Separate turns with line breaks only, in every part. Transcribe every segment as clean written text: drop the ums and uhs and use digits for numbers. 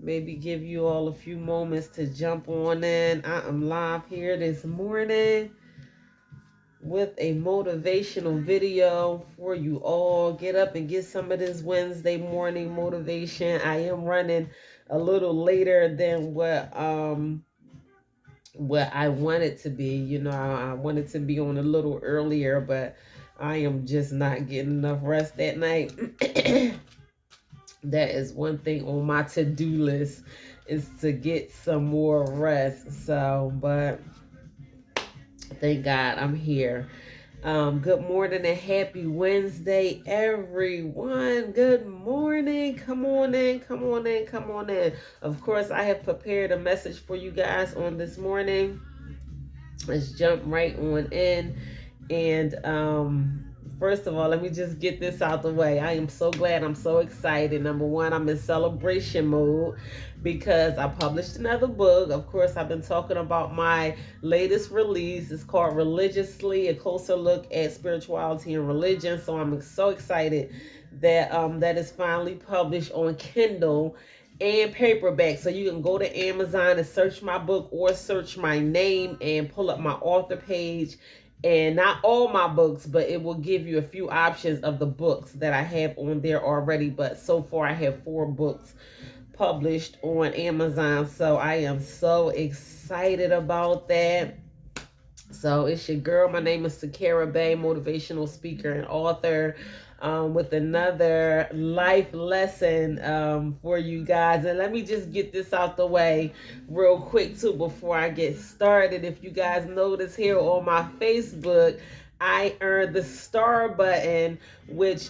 maybe give you all a few moments to jump on in. I am live here this morning with a motivational video for you all. Get up and get some of this Wednesday morning motivation. I am running a little later than what I wanted to be. I wanted to be on a little earlier, but I am just not getting enough rest at night. That is one thing on my to-do list, is to get some more rest. So, but thank God I'm here. Good morning and happy Wednesday, everyone. Good morning. Come on in, come on in, come on in. Of course, I have prepared a message for you guys on this morning. Let's jump right on in. And first of all, let me just get this out the way. I am so glad. I'm so excited. Number one, I'm in celebration mode because I published another book. Of course, I've been talking about my latest release. It's called Religiously, a closer look at spirituality and religion. So I'm so excited that that is finally published on Kindle and paperback. So you can go to Amazon and search my book, or search my name and pull up my author page. And not all my books, but it will give you a few options of the books that I have on there already. But so far I have 4 books published on Amazon. So I am so excited about that. So it's your girl. My name is Sakara Bay, motivational speaker and author, with another life lesson for you guys. And let me just get this out the way real quick too before I get started. If you guys notice here on my Facebook, I earned the star button, which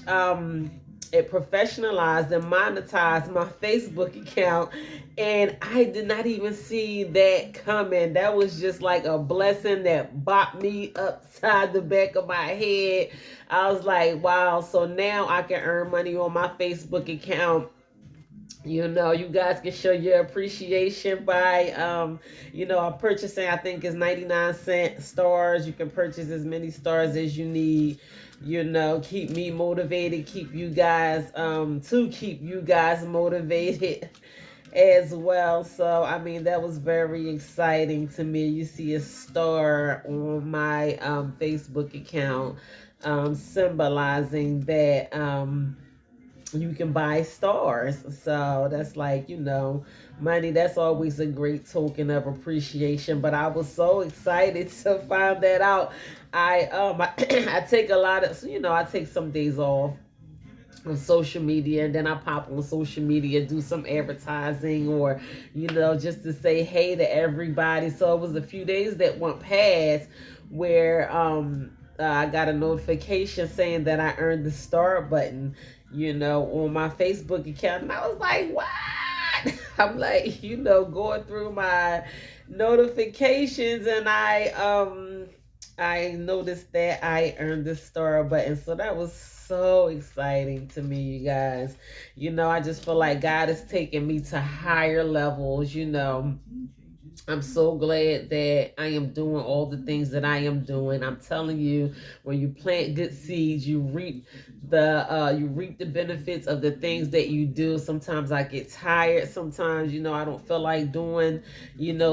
it professionalized and monetized my Facebook account, and I did not even see that coming. That was just like a blessing that bopped me upside the back of my head. I was like, wow. So now I can earn money on my Facebook account. You guys can show your appreciation by I'm purchasing, I think it's 99-cent stars. You can purchase as many stars as you need. Keep me motivated, keep you guys motivated as well. So I mean, that was very exciting to me. You see a star on my Facebook account, symbolizing that you can buy stars. So that's like, money. That's always a great token of appreciation. But I was so excited to find that out. I take a lot of, I take some days off on social media, and then I pop on social media, do some advertising, or just to say hey to everybody. So it was a few days that went past where I got a notification saying that I earned the star button, on my Facebook account. And I was like, what? I'm like, going through my notifications, and I noticed that I earned the star button. So that was so exciting to me, you guys. I just feel like God is taking me to higher levels. I'm so glad that I am doing all the things that I am doing. I'm telling you, when you plant good seeds, you reap the benefits of the things that you do. Sometimes I get tired. Sometimes, I don't feel like doing,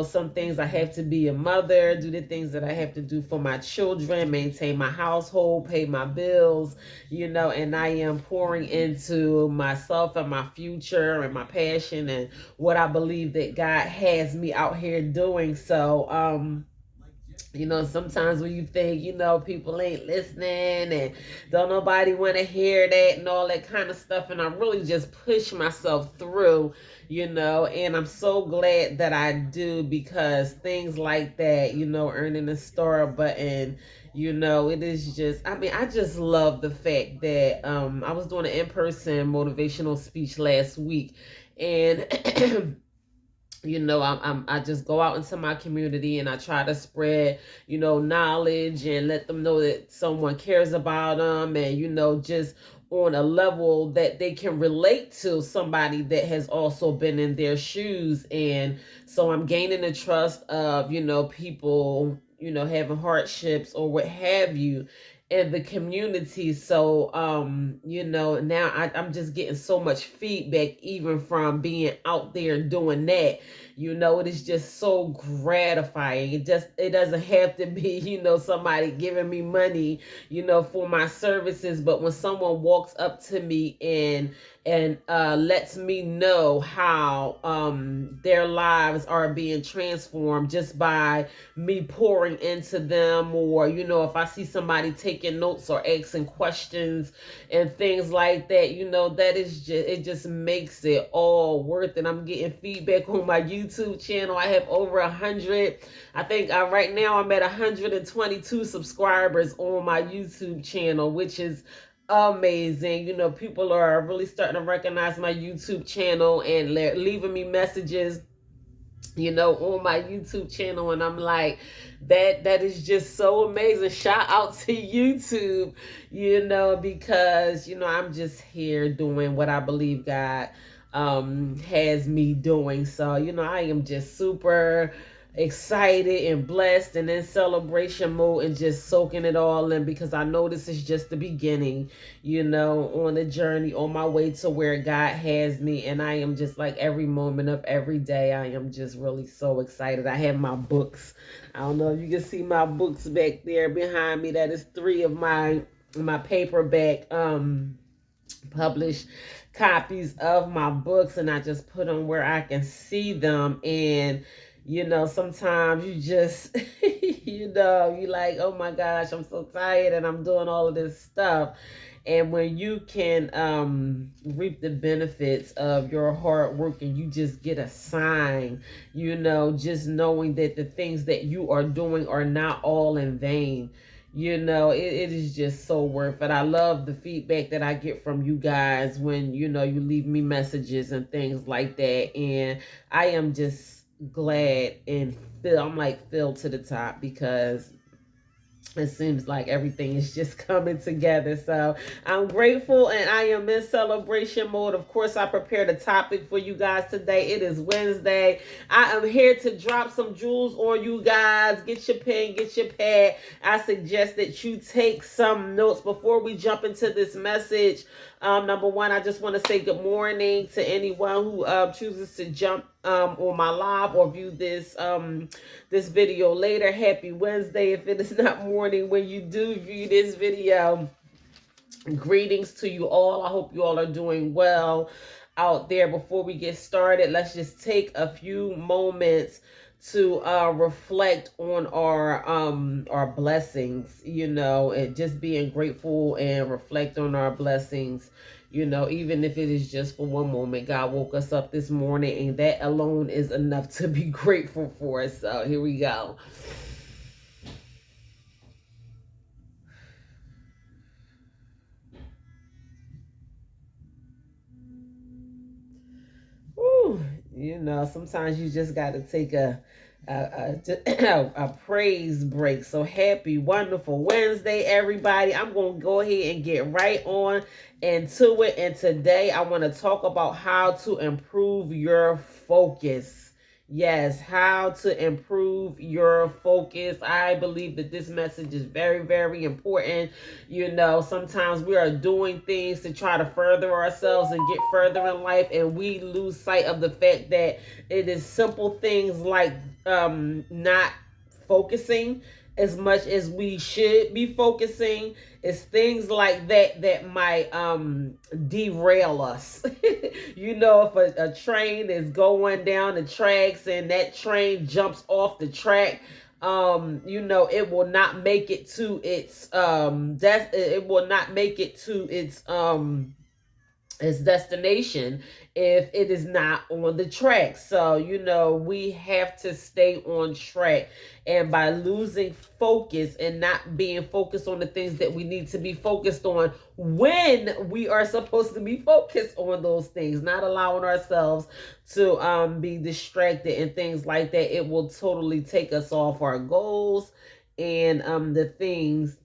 some things. I have to be a mother, do the things that I have to do for my children, maintain my household, pay my bills, and I am pouring into myself and my future and my passion and what I believe that God has me out here doing. So sometimes when you think, people ain't listening and don't nobody want to hear that and all that kind of stuff, and I really just push myself through, and I'm so glad that I do, because things like that, earning a star button, it is just, I just love the fact that I was doing an in-person motivational speech last week, and I just go out into my community and I try to spread, knowledge, and let them know that someone cares about them, and, just on a level that they can relate to somebody that has also been in their shoes. And so I'm gaining the trust of, people, having hardships or what have you. in the community. So you know, now I'm just getting so much feedback even from being out there doing that. You know, it is just so gratifying. It doesn't have to be, you know, somebody giving me money, you know, for my services, but when someone walks up to me and lets me know how their lives are being transformed just by me pouring into them, or you know, if I see somebody taking notes or asking questions and things like that, you know, that is just, it just makes it all worth it. I'm getting feedback on my YouTube channel. I have over 100. I think right now I'm at 122 subscribers on my YouTube channel, which is amazing. You know, people are really starting to recognize my YouTube channel and leaving me messages, you know, on my YouTube channel, and I'm like, that is just so amazing. Shout out to YouTube, you know, because you know, I'm just here doing what I believe God has me doing. So, you know, I am just super excited and blessed and in celebration mode and just soaking it all in, because I know this is just the beginning, you know, on the journey on my way to where God has me. And I am just like, every moment of every day, I am just really so excited. I have my books. I don't know if you can see my books back there behind me. That is 3 of my paperback published copies of my books, and I just put them where I can see them. And you know, sometimes you just you know, you like, oh my gosh, I'm so tired and I'm doing all of this stuff. And when you can reap the benefits of your hard work and you just get a sign, you know, just knowing that the things that you are doing are not all in vain, you know, it is just so worth it. I love the feedback that I get from you guys when, you know, you leave me messages and things like that. And I am just glad and I'm like filled to the top, because it seems like everything is just coming together. So I'm grateful and I am in celebration mode. Of course, I prepared a topic for you guys today. It is Wednesday. I am here to drop some jewels on you guys. Get your pen, get your pad. I suggest that you take some notes before we jump into this message. Number one, I just want to say good morning to anyone who chooses to jump on my live or view this video later. Happy Wednesday if it is not morning when you do view this video. Greetings to you all. I hope you all are doing well out there. Before we get started, let's just take a few moments to reflect on our blessings, you know, and just being grateful and reflect on our blessings, you know, even if it is just for one moment. God woke us up this morning, and that alone is enough to be grateful for. So here we go. Whew, you know, sometimes you just got to take a praise break. So happy, wonderful Wednesday, everybody. I'm going to go ahead and get right on into it. And today I want to talk about how to improve your focus. Yes, how to improve your focus. I believe that this message is very, very important. You know, sometimes we are doing things to try to further ourselves and get further in life, and we lose sight of the fact that it is simple things like not focusing as much as we should be focusing. It's things like that that might derail us. You know, if a train is going down the tracks and that train jumps off the track, you know, it will not make it to its it will not make it to its destination if it is not on the track. So, you know, we have to stay on track. And by losing focus and not being focused on the things that we need to be focused on when we are supposed to be focused on those things, not allowing ourselves to be distracted and things like that, it will totally take us off our goals and the things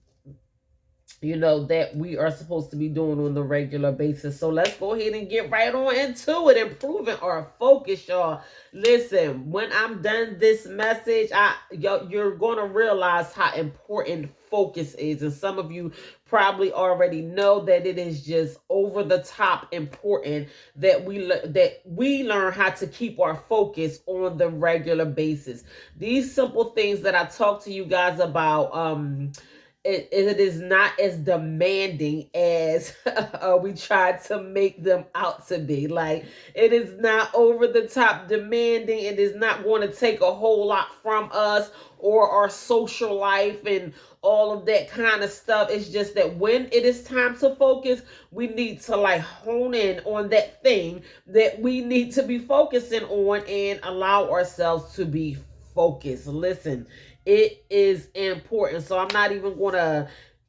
that we are supposed to be doing on the regular basis. So let's go ahead and get right on into it, improving our focus, y'all. Listen, when I'm done this message, you're going to realize how important focus is. And some of you probably already know that it is just over the top important that we learn how to keep our focus on the regular basis. These simple things that I talk to you guys about, it is not as demanding as we try to make them out to be. Like, it is not over the top demanding. It is not going to take a whole lot from us or our social life and all of that kind of stuff. It's just that when it is time to focus, we need to like hone in on that thing that we need to be focusing on and allow ourselves to be focused. Listen, it is important. So I'm not even going to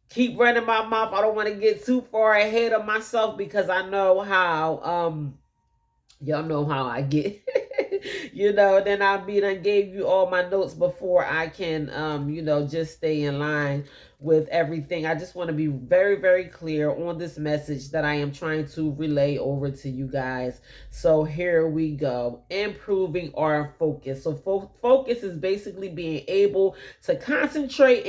keep running my mouth. I don't want to get too far ahead of myself because I know how y'all know how I get. Then I gave you all my notes before I can just stay in line with everything. I just want to be very, very clear on this message that I am trying to relay over to you guys. So here we go. Improving our focus. So focus is basically being able to concentrate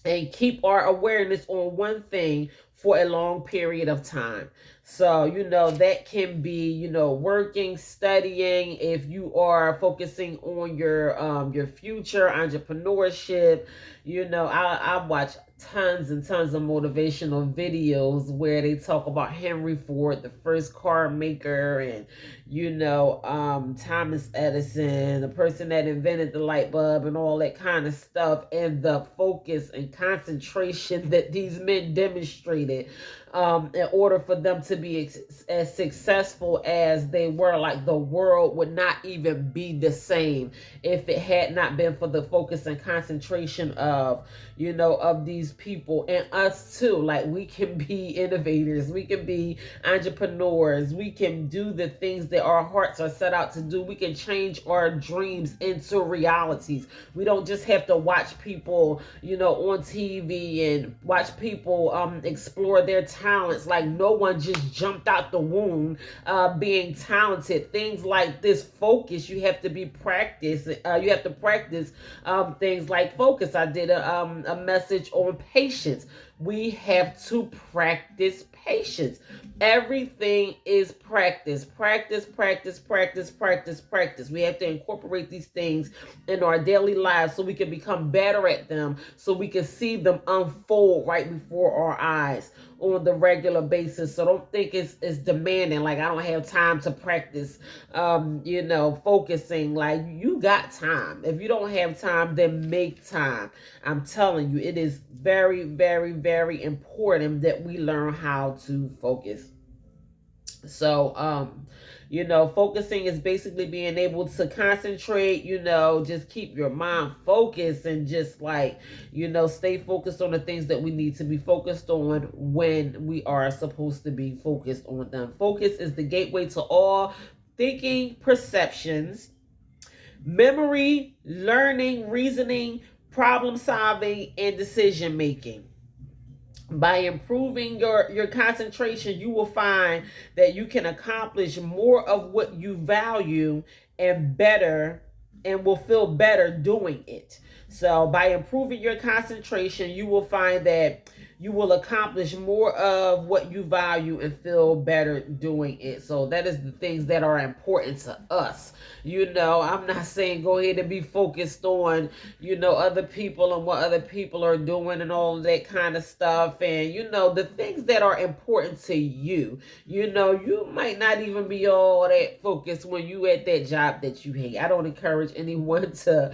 and keep our awareness on one thing for a long period of time. So, that can be, working, studying, if you are focusing on your future, entrepreneurship. I watch tons and tons of motivational videos where they talk about Henry Ford, the first car maker, and Thomas Edison, the person that invented the light bulb and all that kind of stuff, and the focus and concentration that these men demonstrated in order for them to be as successful as they were. Like, the world would not even be the same if it had not been for the focus and concentration of these people and us too. Like, we can be innovators, we can be entrepreneurs, we can do the things that our hearts are set out to do. We can change our dreams into realities. We don't just have to watch people on TV and watch people explore their talents. Like, no one just jumped out the womb being talented. Things like this focus, you have to be practiced. You have to practice things like focus. I did a message on patience. We have to practice patience. Everything is practice. Practice, practice, practice, practice, practice. We have to incorporate these things in our daily lives so we can become better at them, so we can see them unfold right before our eyes on the regular basis. So don't think it's demanding. Like, I don't have time to practice, focusing. Like, you got time. If you don't have time, then make time. I'm telling you, it is very, very, very important that we learn how to focus. So, focusing is basically being able to concentrate, just keep your mind focused and just stay focused on the things that we need to be focused on when we are supposed to be focused on them. Focus is the gateway to all thinking, perceptions, memory, learning, reasoning, problem solving, and decision making. By improving your concentration, you will find that you can accomplish more of what you value and better, and will feel better doing it. So by improving your concentration, you will find that you will accomplish more of what you value and feel better doing it. So that is the things that are important to us. I'm not saying go ahead and be focused on, other people and what other people are doing and all that kind of stuff. And, the things that are important to you. You might not even be all that focused when you at that job that you hate. I don't encourage anyone to,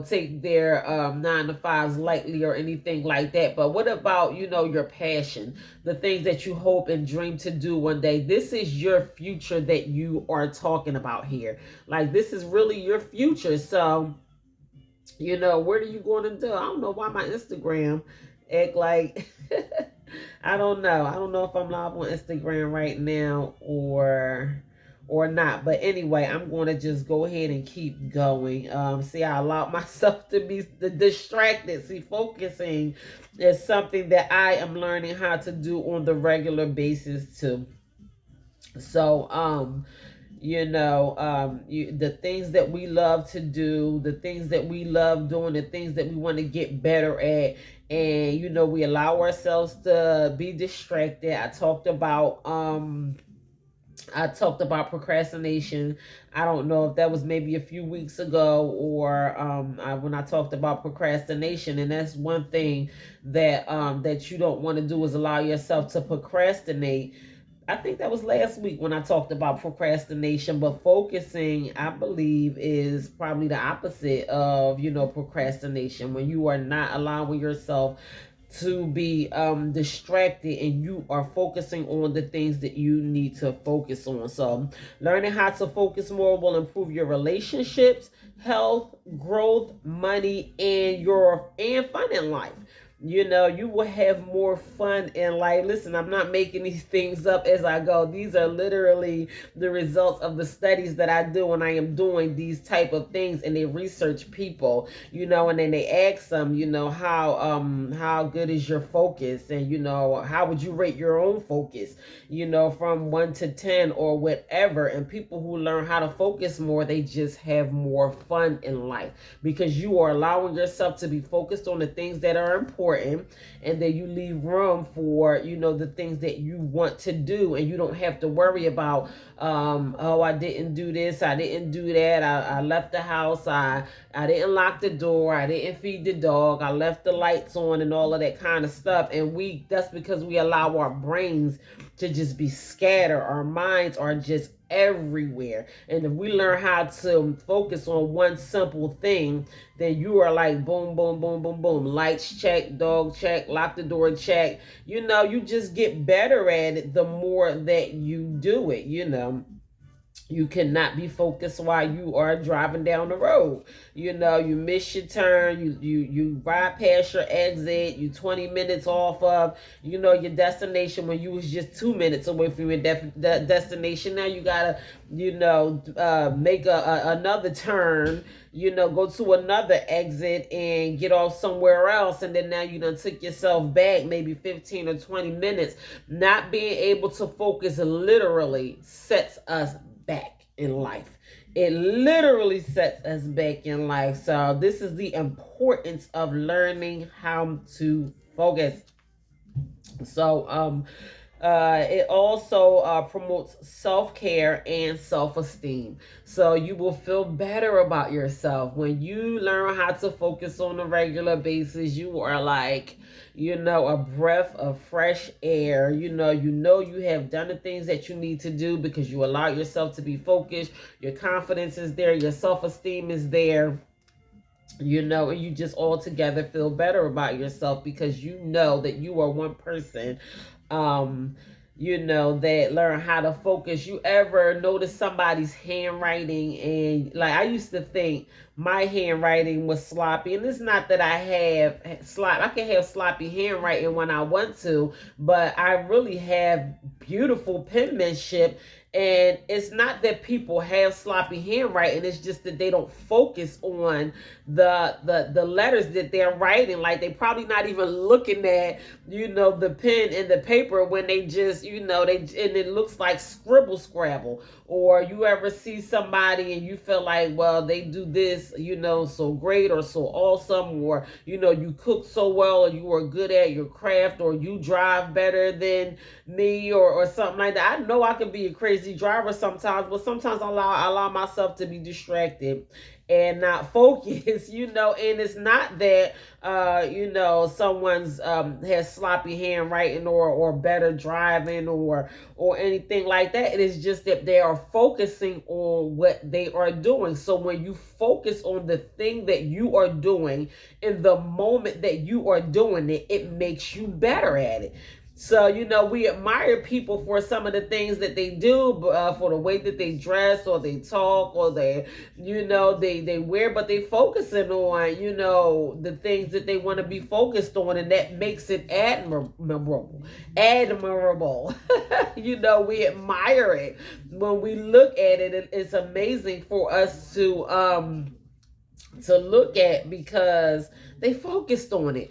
take their 9-to-5s lightly or anything like that. But what about, your passion, the things that you hope and dream to do one day? This is your future that you are talking about here. Like, this is really your future. So, what are you going to do? I don't know why my Instagram act like I don't know. I don't know if I'm live on Instagram right now or or not. But anyway, I'm going to just go ahead and keep going. See, I allowed myself to be distracted. See, focusing is something that I am learning how to do on the regular basis too. So, the things that we love to do, the things that we love doing, the things that we want to get better at, and we allow ourselves to be distracted. I talked about procrastination. I don't know if that was maybe a few weeks ago, or when I talked about procrastination, and that's one thing that you don't want to do, is allow yourself to procrastinate. I think that was last week when I talked about procrastination, but focusing, I believe, is probably the opposite of, procrastination, when you are not allowing yourself to be distracted, and you are focusing on the things that you need to focus on. So learning how to focus more will improve your relationships, health, growth, money, and fun in life. You will have more fun in life. Listen, I'm not making these things up as I go. These are literally the results of the studies that I do when I am doing these type of things, and they research people, and then they ask them, how good is your focus, and how would you rate your own focus, from 1 to 10 or whatever. And people who learn how to focus more, they just have more fun in life, because you are allowing yourself to be focused on the things that are important, and then you leave room for the things that you want to do, and you don't have to worry about oh, I didn't do this, I didn't do that, I left the house, I didn't lock the door, I didn't feed the dog, I left the lights on, and all of that kind of stuff. And that's because we allow our brains to just be scattered. Our minds are just everywhere. And if we learn how to focus on one simple thing, then you are like boom, boom, boom, boom, boom. Lights check, dog check, lock the door check. You just get better at it the more that you do it. You cannot be focused while you are driving down the road. You miss your turn, you ride past your exit, you 20 minutes off of your destination, when you was just 2 minutes away from your destination. Now you gotta make another turn, go to another exit and get off somewhere else, and then now you done took yourself back maybe 15 or 20 minutes. Not being able to focus literally sets us back in life. It literally sets us back in life. So this is the importance of learning how to focus. So it also promotes self-care and self-esteem. So you will feel better about yourself when you learn how to focus on a regular basis. You are like, a breath of fresh air. You have done the things that you need to do because you allow yourself to be focused. Your confidence is there. Your self-esteem is there. And you just altogether feel better about yourself, because you know that you are one person that learn how to focus. You ever notice somebody's handwriting, and like, I used to think my handwriting was sloppy, and it's not that I can have sloppy handwriting when I want to, but I really have beautiful penmanship. And it's not that people have sloppy handwriting, it's just that they don't focus on the letters that they're writing. Like, they probably not even looking at the pen and the paper, when they just and it looks like scribble scrabble. Or you ever see somebody and you feel like, well, they do this so great or so awesome, or you cook so well, or you are good at your craft, or you drive better than me, or something like that. I know I can be a crazy driver sometimes, but sometimes I allow myself to be distracted and not focus, and it's not that someone's has sloppy handwriting or better driving or anything like that. It is just that they are focusing on what they are doing. So when you focus on the thing that you are doing in the moment that you are doing it, it makes you better at it. So, we admire people for some of the things that they do, for the way that they dress or they talk or they wear, but they focusing on, the things that they want to be focused on, and that makes it admirable. Admirable. We admire it. When we look at it, it's amazing for us to look at, because they focused on it,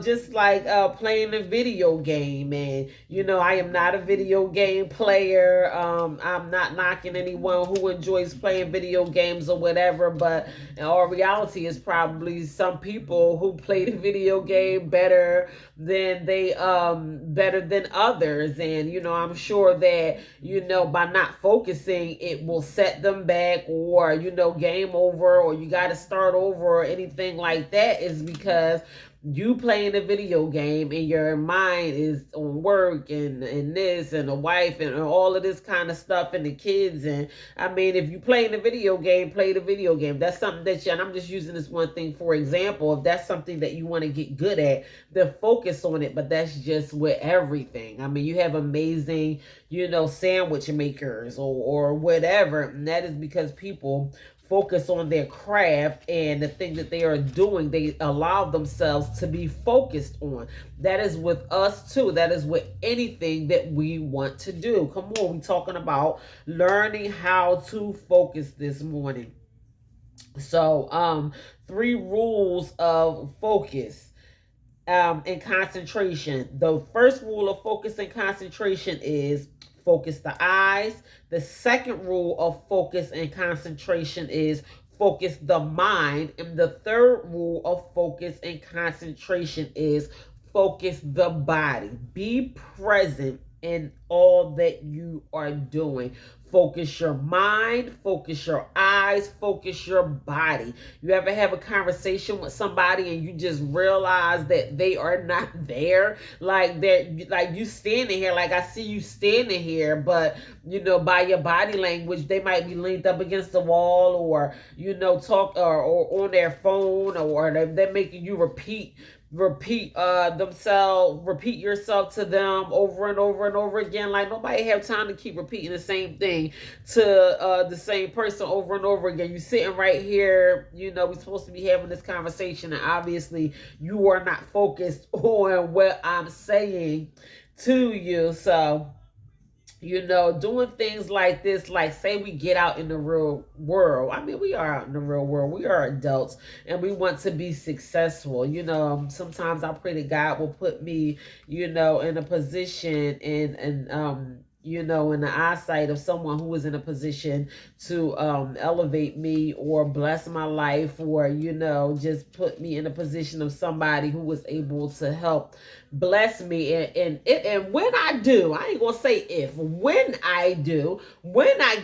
just like playing a video game. And I am not a video game player. I'm not knocking anyone who enjoys playing video games or whatever, but in all reality, is probably some people who play the video game better than others. And I'm sure that by not focusing, it will set them back, or game over, or you got to start over, or anything like that, is because you playing a video game and your mind is on work and this and a wife and all of this kind of stuff and the kids. And I mean, if you playing a video game, play the video game. That's something and I'm just using this one thing for example. If that's something that you want to get good at, then focus on it. But that's just with everything. I mean, you have amazing, sandwich makers or whatever. And that is because people focus on their craft and the thing that they are doing. They allow themselves to be focused on. That is with us too. That is with anything that we want to do. Come on, we're talking about learning how to focus this morning. So 3 rules of focus and concentration. The first rule of focus and concentration is focus the eyes. The second rule of focus and concentration is focus the mind. And the third rule of focus and concentration is focus the body. Be present in all that you are doing. Focus your mind, focus your eyes, focus your body. You ever have a conversation with somebody and you just realize that they are not there? Like you standing here, like I see you standing here, but by your body language, they might be leaned up against the wall, or talk or on their phone, or they're making you repeat yourself to them over and over and over again. Like, nobody have time to keep repeating the same thing to the same person over and over again. You sitting right here, we're supposed to be having this conversation, and obviously you are not focused on what I'm saying to you. So doing things like this, like say we get out in the real world. I mean, we are out in the real world. We are adults and we want to be successful. Sometimes I pray that God will put me, in a position and in the eyesight of someone who is in a position to elevate me or bless my life, or just put me in a position of somebody who was able to help bless me. And when I do, I ain't gonna say if, when I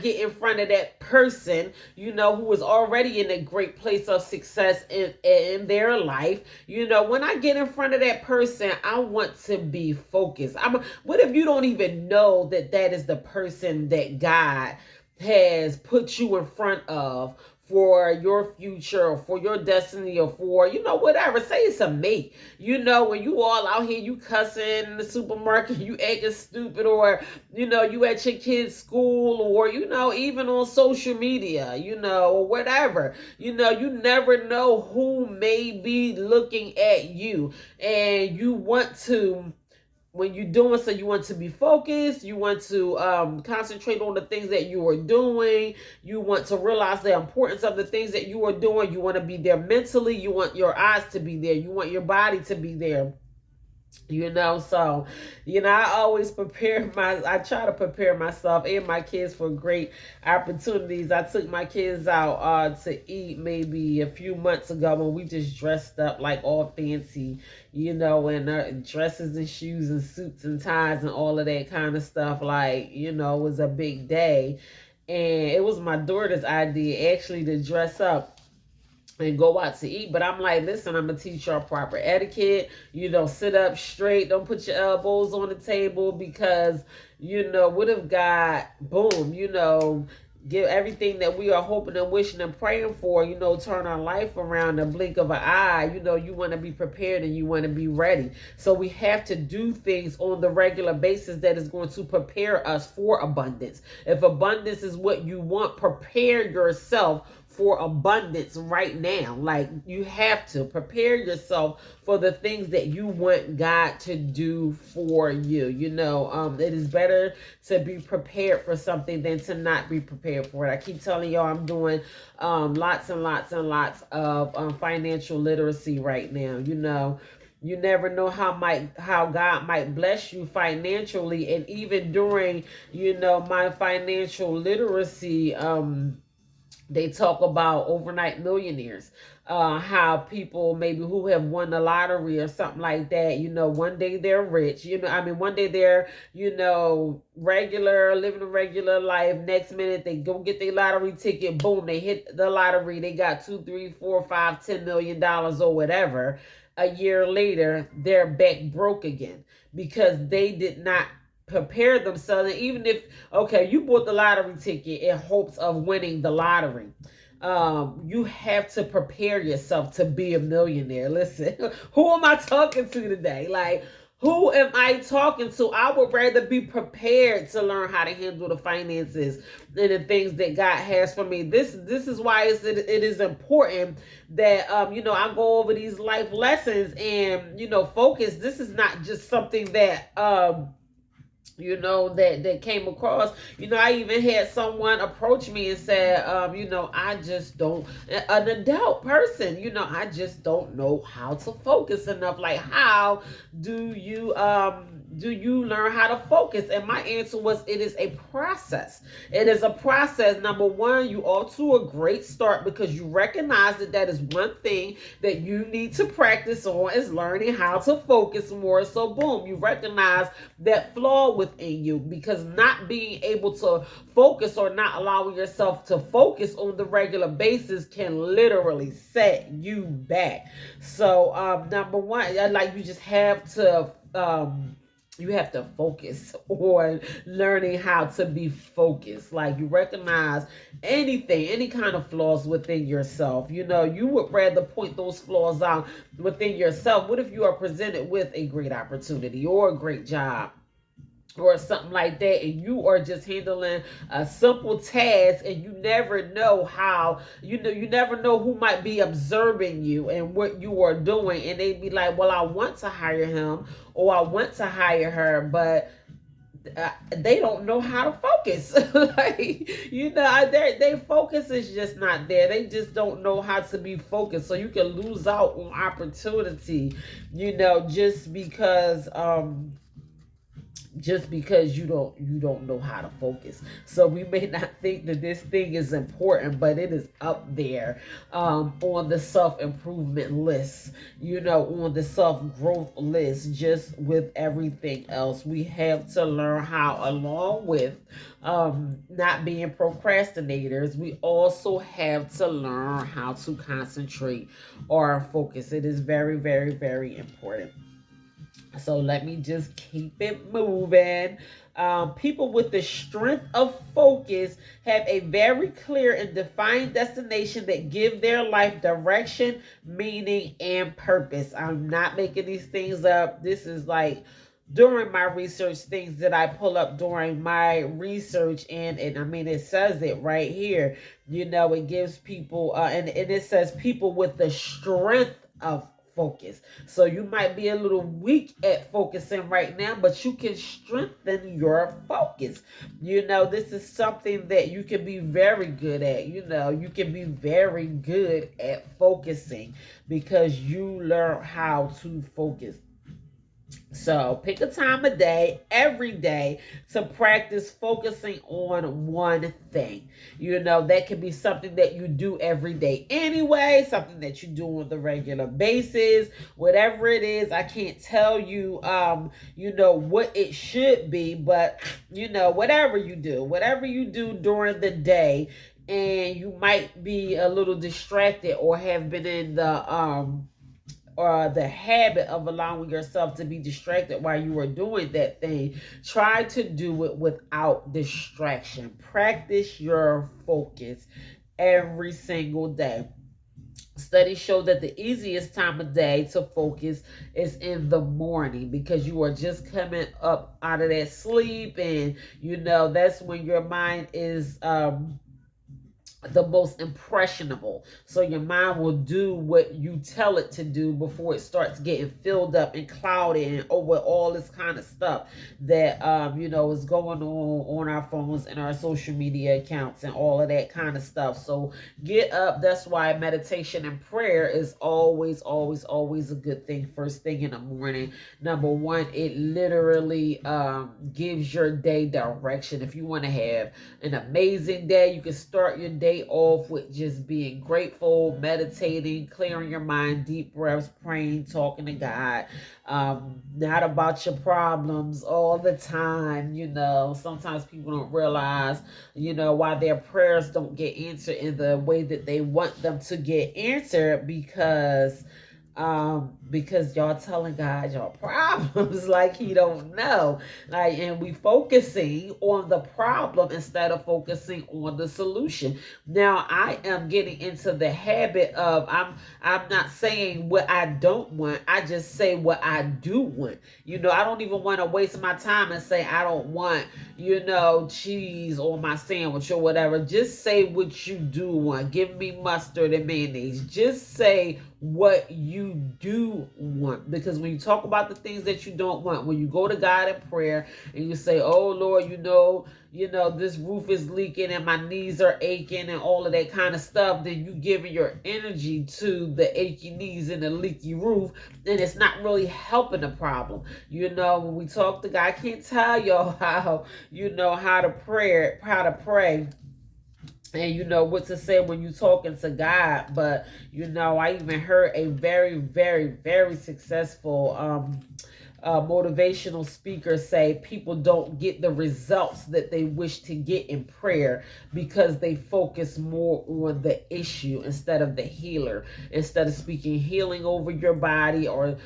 get in front of that person, who is already in a great place of success in their life, when I get in front of that person, I want to be focused. What if you don't even know that is the person that God has put you in front of for your future, or for your destiny, or for, whatever. Say it's a mate. When you all out here, you cussing in the supermarket, you acting stupid, or, you at your kid's school, or, even on social media, or whatever. You never know who may be looking at you, and you want to, when you're doing so, you want to be focused. You want to concentrate on the things that you are doing. You want to realize the importance of the things that you are doing. You want to be there mentally. You want your eyes to be there. You want your body to be there. So, I always I try to prepare myself and my kids for great opportunities. I took my kids out to eat maybe a few months ago, when we just dressed up like all fancy, and dresses and shoes and suits and ties and all of that kind of stuff. Like, it was a big day. And it was my daughter's idea actually to dress up and go out to eat. But I'm like, listen, I'm gonna teach y'all proper etiquette. Sit up straight, don't put your elbows on the table, because what if God, boom, give everything that we are hoping and wishing and praying for, turn our life around in the blink of an eye. You want to be prepared and you want to be ready. So we have to do things on the regular basis that is going to prepare us for abundance. If abundance is what you want, prepare yourself for abundance right now. Like, you have to prepare yourself for the things that you want God to do for you. It is better to be prepared for something than to not be prepared for it. I keep telling y'all, I'm doing lots and lots and lots of financial literacy right now. You never know how God might bless you financially. And even during, my financial literacy, they talk about overnight millionaires, how people maybe who have won the lottery or something like that, one day they're rich, one day they're, regular, living a regular life. Next minute they go get their lottery ticket, boom, they hit the lottery, they got 2, 3, 4, 5, $10 million or whatever. A year later, they're back broke again because they did not prepare themselves. And even if, okay, you bought the lottery ticket in hopes of winning the lottery, you have to prepare yourself to be a millionaire. Listen, who am I talking to today? Like, who am I talking to? I would rather be prepared to learn how to handle the finances and the things that God has for me. This is why it is important that I go over these life lessons and focus. This is not just something that that came across. I even had someone approach me and said, I just don't, an adult person, I just don't know how to focus enough. Like, how do you learn how to focus? And my answer was, it is a process. It is a process. Number one, you off to a great start because you recognize that is one thing that you need to practice on, is learning how to focus more. So boom, you recognize that flaw within you, because not being able to focus or not allowing yourself to focus on the regular basis can literally set you back. So number one, like, you just have to focus on learning how to be focused. Like, you recognize any kind of flaws within yourself. You would rather point those flaws out within yourself. What if you are presented with a great opportunity or a great job or something like that, and you are just handling a simple task, and you never know how, you never know who might be observing you and what you are doing, and they'd be like, well, I want to hire him or I want to hire her, but they don't know how to focus. Like, their focus is just not there. They just don't know how to be focused. So you can lose out on opportunity, just because you don't know how to focus. So we may not think that this thing is important, but it is up there on the self-improvement list, on the self-growth list. Just with everything else, we have to learn how, along with not being procrastinators, we also have to learn how to concentrate or focus. It is very, very, very important. So let me just keep it moving. People with the strength of focus have a very clear and defined destination that give their life direction, meaning, and purpose. I'm not making these things up. This is like during my research, things that I pull up during my research, and I mean, it says it right here. It gives people, and it says people with the strength of focus. So you might be a little weak at focusing right now, but you can strengthen your focus. This is something that you can be very good at. You can be very good at focusing because you learn how to focus. So pick a time of day, every day, to practice focusing on one thing. That can be something that you do every day anyway, something that you do on the regular basis, whatever it is. I can't tell you, what it should be, but, whatever you do during the day, and you might be a little distracted or have been in the, the habit of allowing yourself to be distracted while you are doing that thing, try to do it without distraction. Practice your focus every single day. Studies show that the easiest time of day to focus is in the morning, because you are just coming up out of that sleep, and that's when your mind is the most impressionable. So your mind will do what you tell it to do before it starts getting filled up and clouded and over all this kind of stuff that is going on our phones and our social media accounts and all of that kind of stuff. So get up. That's why meditation and prayer is always, always, always a good thing first thing in the morning. Number one, it literally gives your day direction. If you want to have an amazing day, you can start your day off with just being grateful, meditating, clearing your mind, deep breaths, praying, talking to God. Not about your problems all the time. Sometimes people don't realize why their prayers don't get answered in the way that they want them to get answered, because y'all telling God y'all problems like he don't know. And we focusing on the problem instead of focusing on the solution. Now I am getting into the habit of I'm not saying what I don't want. I just say what I do want. I don't even want to waste my time and say I don't want, cheese on my sandwich or whatever. Just say what you do want. Give me mustard and mayonnaise. Just say what you do want. Because when you talk about the things that you don't want, when you go to God in prayer and you say, oh Lord, this roof is leaking and my knees are aching and all of that kind of stuff, then you giving your energy to the achy knees and the leaky roof, and it's not really helping the problem. When we talk to God, I can't tell y'all how to pray and what to say when you talking to God. But I even heard a very, very, very successful motivational speaker say people don't get the results that they wish to get in prayer because they focus more on the issue instead of the healer. Instead of speaking healing over your body or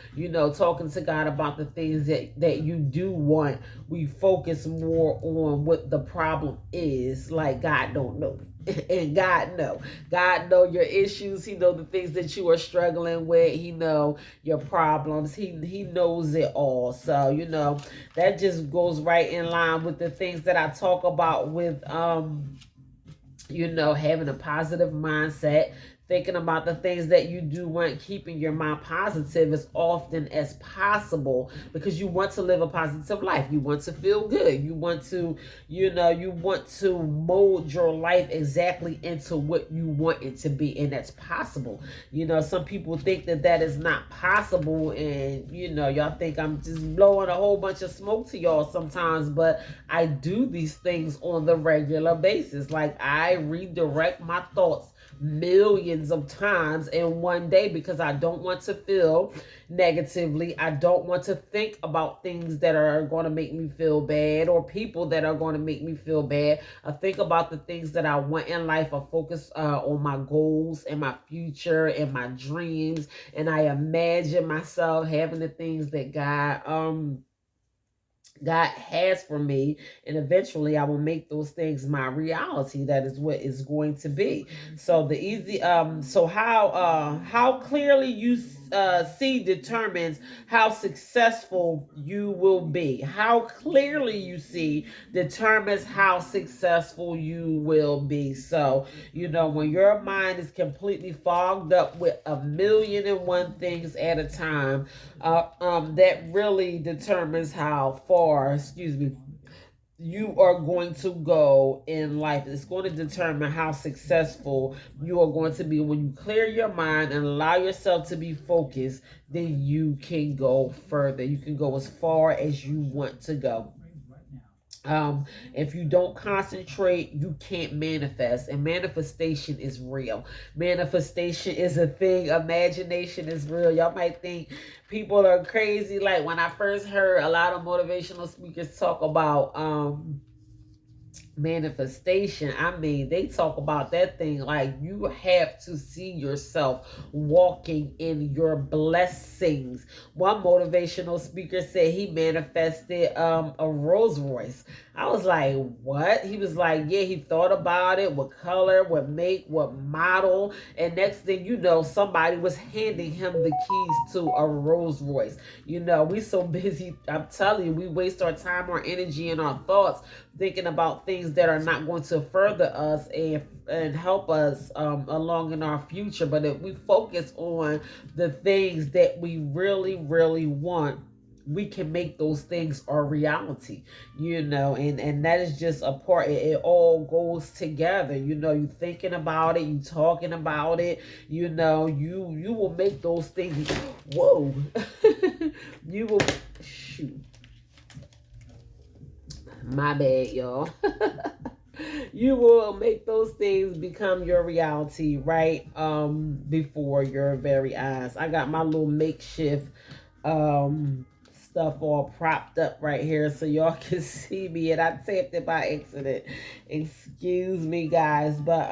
talking to God about the things that you do want, we focus more on what the problem is. Like God don't know. And God know your issues. He know the things that you are struggling with. He know your problems. He knows it all. So that just goes right in line with the things that I talk about with having a positive mindset, thinking about the things that you do want, keeping your mind positive as often as possible, because you want to live a positive life. You want to feel good. You want to, you want to mold your life exactly into what you want it to be. And that's possible. Some people think that is not possible. And, y'all think I'm just blowing a whole bunch of smoke to y'all sometimes, but I do these things on the regular basis. Like I redirect my thoughts millions of times in one day because I don't want to feel negatively. I don't want to think about things that are going to make me feel bad or people that are going to make me feel bad. I think about the things that I want in life. I focus on my goals and my future and my dreams, and I imagine myself having the things that God has for me, and eventually I will make those things my reality. That is what is going to be. So the easy so how clearly you see determines how successful you will be. How clearly you see determines how successful you will be. So when your mind is completely fogged up with 1,000,001 things at a time, that really determines how far, you are going to go in life. It's going to determine how successful you are going to be. When you clear your mind and allow yourself to be focused, then you can go further. You can go as far as you want to go. If you don't concentrate, you can't manifest, and manifestation is real. Manifestation is a thing. Imagination is real. Y'all might think people are crazy. Like when I first heard a lot of motivational speakers talk about manifestation. I mean, they talk about that thing like you have to see yourself walking in your blessings. One motivational speaker said he manifested a Rolls Royce. I was like, what? He was like, yeah, he thought about it, what color, what make, what model, and next thing you know, somebody was handing him the keys to a Rolls Royce. You know, we so busy, I'm telling you, we waste our time, our energy, and our thoughts thinking about things that are not going to further us and help us along in our future. But if we focus on the things that we really, really want, we can make those things our reality, you know, and that is just a part. It all goes together, you know. You thinking about it, you talking about it, you know, you will make those things. Whoa. You will shoot. My bad, y'all. You will make those things become your reality right before your very eyes. I got my little makeshift stuff all propped up right here so y'all can see me, and I tapped it by accident. Excuse me, guys. But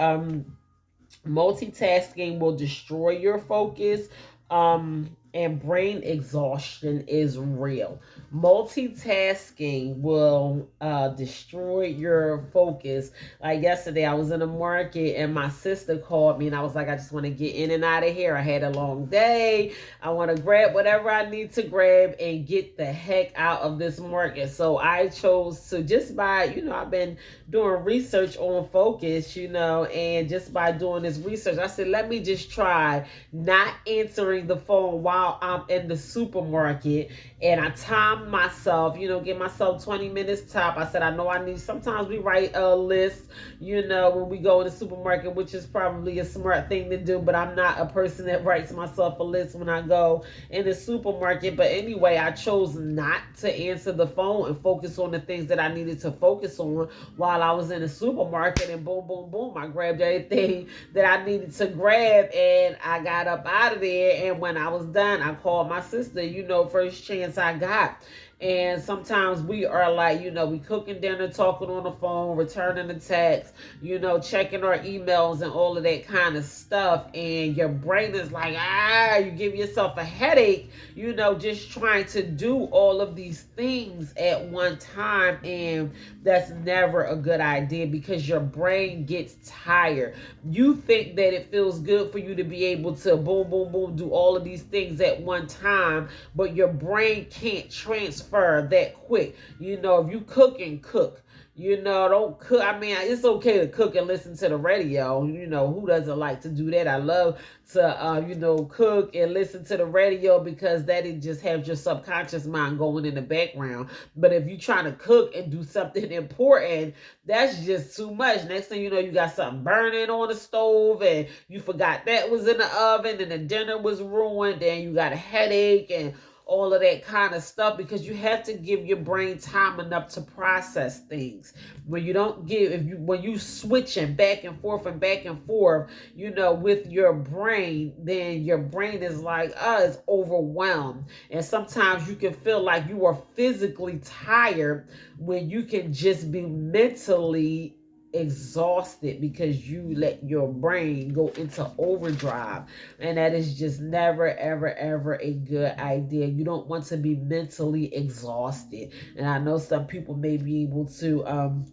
multitasking will destroy your focus, and brain exhaustion is real. Multitasking will destroy your focus. Like yesterday, I was in the market and my sister called me, and I was like, I just want to get in and out of here. I had a long day. I want to grab whatever I need to grab and get the heck out of this market. So I chose to, just by, you know, I've been doing research on focus, you know, and just by doing this research, I said, let me just try not answering the phone while I'm in the supermarket. And I timed myself, you know, give myself 20 minutes top. I said, I know I need, sometimes we write a list, you know, when we go in the supermarket, which is probably a smart thing to do, but I'm not a person that writes myself a list when I go in the supermarket. But anyway, I chose not to answer the phone and focus on the things that I needed to focus on while I was in the supermarket, and boom, boom, boom, I grabbed everything that I needed to grab, and I got up out of there. And when I was done, I called my sister, you know, first chance I got. And sometimes we are like, you know, we cooking dinner, talking on the phone, returning the text, you know, checking our emails and all of that kind of stuff. And your brain is like, you give yourself a headache, you know, just trying to do all of these things at one time. And that's never a good idea because your brain gets tired. You think that it feels good for you to be able to boom, boom, boom, do all of these things at one time, but your brain can't transfer that quick. You know, if you cook and cook, you know, don't cook. I mean, it's okay to cook and listen to the radio. You know, who doesn't like to do that? I love to, you know, cook and listen to the radio because that it just has your subconscious mind going in the background. But if you're trying to cook and do something important, that's just too much. Next thing you know, you got something burning on the stove and you forgot that was in the oven and the dinner was ruined and you got a headache and all of that kind of stuff, because you have to give your brain time enough to process things. When you don't give, when you switching back and forth, you know, with your brain, then your brain is like, it's overwhelmed. And sometimes you can feel like you are physically tired when you can just be mentally exhausted because you let your brain go into overdrive, and that is just never ever a good idea. You don't want to be mentally exhausted, and I know some people may be able to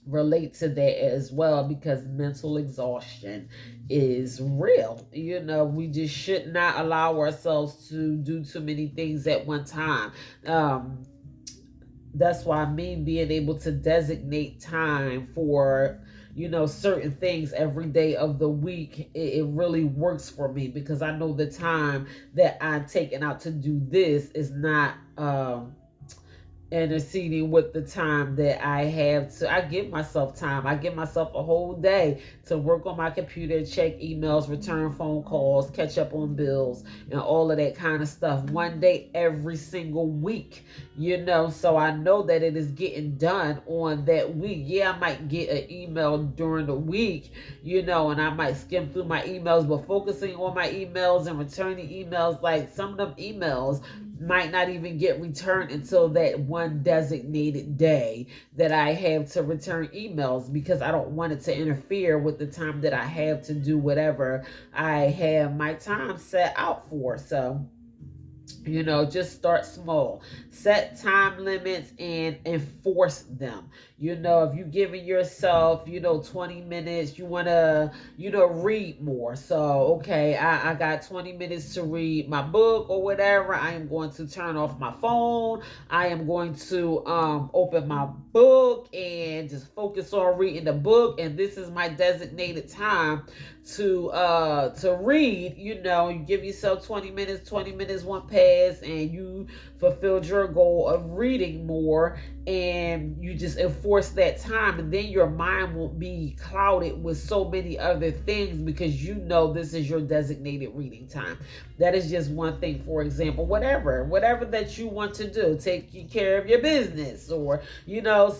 relate to that as well, because mental exhaustion is real. You know, we just should not allow ourselves to do too many things at one time. That's why me being able to designate time for, you know, certain things every day of the week, it really works for me, because I know the time that I'm taking out to do this is not interceding with the time that I have to. I give myself time. I give myself a whole day to work on my computer, check emails, return phone calls, catch up on bills, and all of that kind of stuff. One day every single week, you know, so I know that it is getting done on that week. Yeah, I might get an email during the week, you know, and I might skim through my emails, but focusing on my emails and returning emails, like some of them emails, might not even get returned until that one designated day that I have to return emails, because I don't want it to interfere with the time that I have to do whatever I have my time set out for. So, just start small, set time limits and enforce them. If you're giving yourself 20 minutes, you want to read more. So okay, I got 20 minutes to read my book or whatever. I am going to turn off my phone. I am going to open my book and just focus on reading the book, and this is my designated time to read. You give yourself 20 minutes, 20 minutes one pass, and you fulfilled your goal of reading more, and you just enforce that time, and then your mind won't be clouded with so many other things, because this is your designated reading time. That is just one thing. For example, whatever that you want to do, take care of your business, or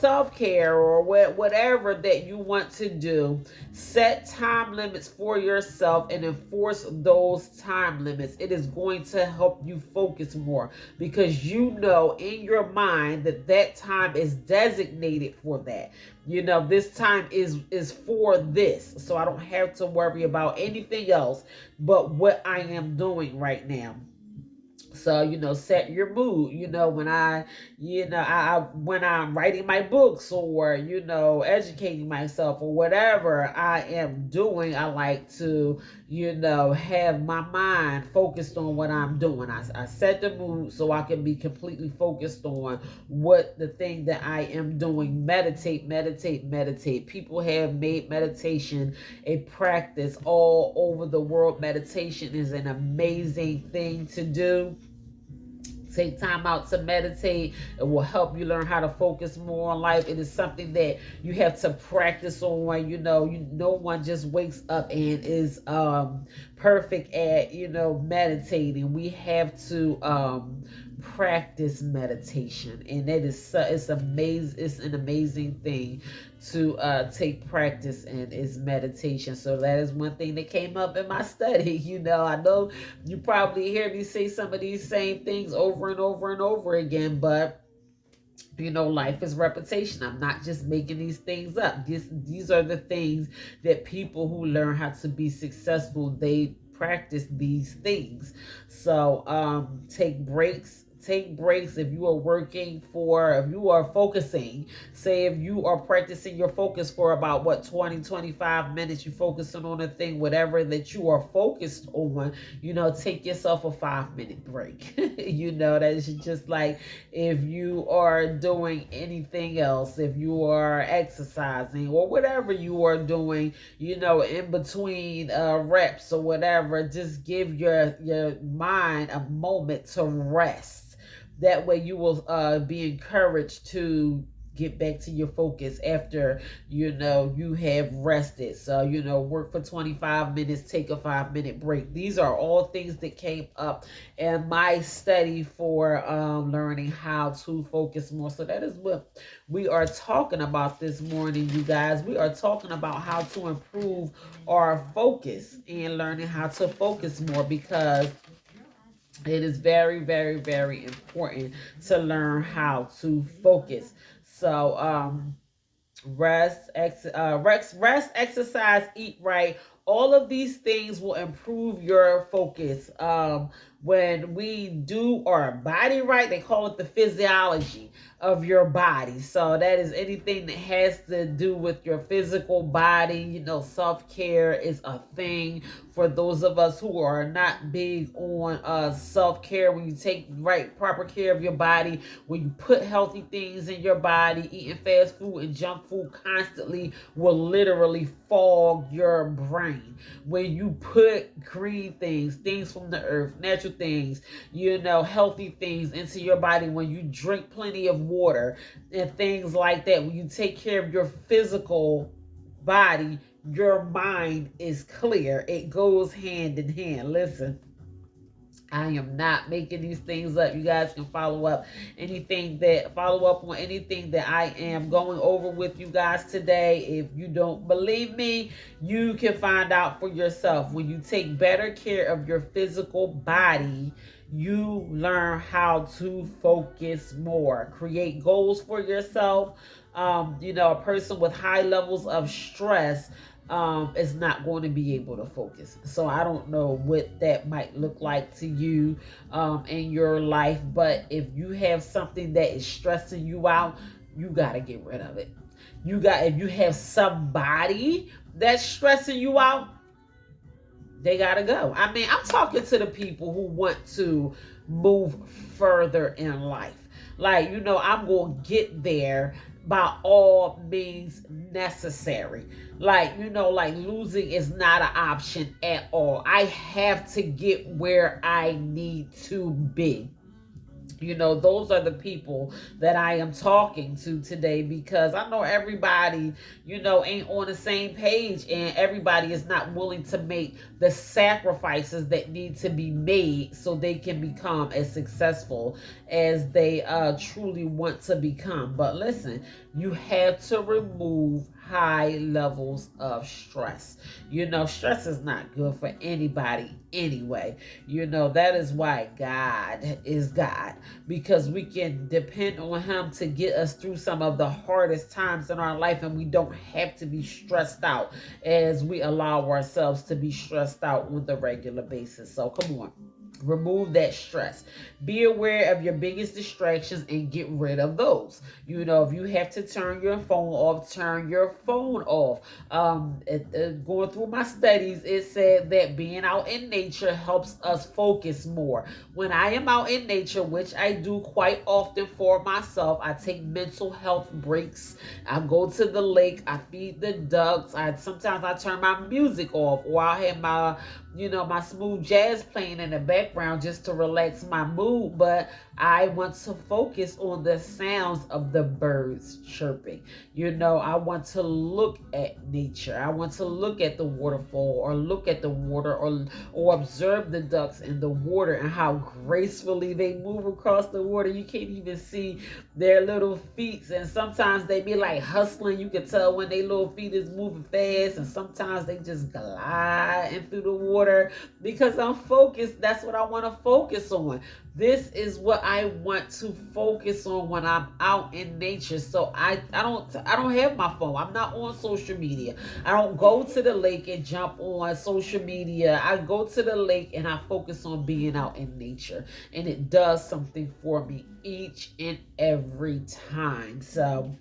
self-care, or whatever that you want to do, set time limits for yourself and enforce those time limits. It is going to help you focus more, because in your mind that time is designated for that. This time is for this, so I don't have to worry about anything else but what I am doing right now. So set your mood. When I'm writing my books, or educating myself, or whatever I am doing, I like to have my mind focused on what I'm doing. I set the mood so I can be completely focused on what the thing that I am doing. Meditate. People have made meditation a practice all over the world. Meditation is an amazing thing to do. Take time out to meditate. It will help you learn how to focus more on life. It is something that you have to practice on. No one just wakes up and is perfect at meditating. We have to practice meditation, and it's amazing. It's an amazing thing to take practice in, is meditation. So that is one thing that came up in my study. I know you probably hear me say some of these same things over and over and over again, but life is repetition. I'm not just making these things up. These are the things that people who learn how to be successful, they practice these things. So take breaks. If you are if you are focusing, say if you are practicing your focus for about 20-25 minutes, you focusing on a thing, whatever that you are focused on, take yourself a 5-minute break. That is just like if you are doing anything else, if you are exercising or whatever you are doing, in between reps or whatever, just give your mind a moment to rest. That way you will be encouraged to get back to your focus after you have rested. So work for 25 minutes, take a 5-minute break. These are all things that came up in my study for learning how to focus more. So that is what we are talking about this morning, you guys. We are talking about how to improve our focus and learning how to focus more, because it is very, very, very important to learn how to focus. So, rest, exercise, eat right. All of these things will improve your focus. When we do our body right, they call it the physiology of your body. So that is anything that has to do with your physical body. Self-care is a thing for those of us who are not big on self-care. When you take proper care of your body, when you put healthy things in your body, eating fast food and junk food constantly will literally fog your brain. When you put green things from the earth, natural things, healthy things into your body, when you drink plenty of water and things like that, when you take care of your physical body, your mind is clear. It goes hand in hand. Listen, I am not making these things up. You guys can follow up on anything that I am going over with you guys today. If you don't believe me, you can find out for yourself. When you take better care of your physical body, you learn how to focus more. Create goals for yourself. A person with high levels of stress is not going to be able to focus. So I don't know what that might look like to you in your life, but if you have something that is stressing you out, you got to get rid of it. If you have somebody that's stressing you out, they gotta go. I mean, I'm talking to the people who want to move further in life. Like, I'm gonna get there by all means necessary. Like losing is not an option at all. I have to get where I need to be. Those are the people that I am talking to today, because I know everybody, ain't on the same page, and everybody is not willing to make the sacrifices that need to be made so they can become as successful as they truly want to become. But listen, you have to remove high levels of stress. Stress is not good for anybody anyway. That is why God is God, because we can depend on Him to get us through some of the hardest times in our life, and we don't have to be stressed out as we allow ourselves to be stressed out on the regular basis. So come on. Remove that stress. Be aware of your biggest distractions and get rid of those. If you have to turn your phone off, turn your phone off. Going through my studies, it said that being out in nature helps us focus more. When I am out in nature, which I do quite often for myself, I take mental health breaks. I go to the lake. I feed the ducks. Sometimes I turn my music off, or I have my smooth jazz playing in the background just to relax my mood, but I want to focus on the sounds of the birds chirping. I want to look at nature. I want to look at the waterfall, or look at the water, or observe the ducks in the water and how gracefully they move across the water. You can't even see their little feet, and sometimes they be like hustling. You can tell when their little feet is moving fast, and sometimes they just gliding through the water because I'm focused. That's what I want to focus on. This is what I want to focus on when I'm out in nature. So I don't have my phone. I'm not on social media. I don't go to the lake and jump on social media. I go to the lake and I focus on being out in nature, and it does something for me each and every time. So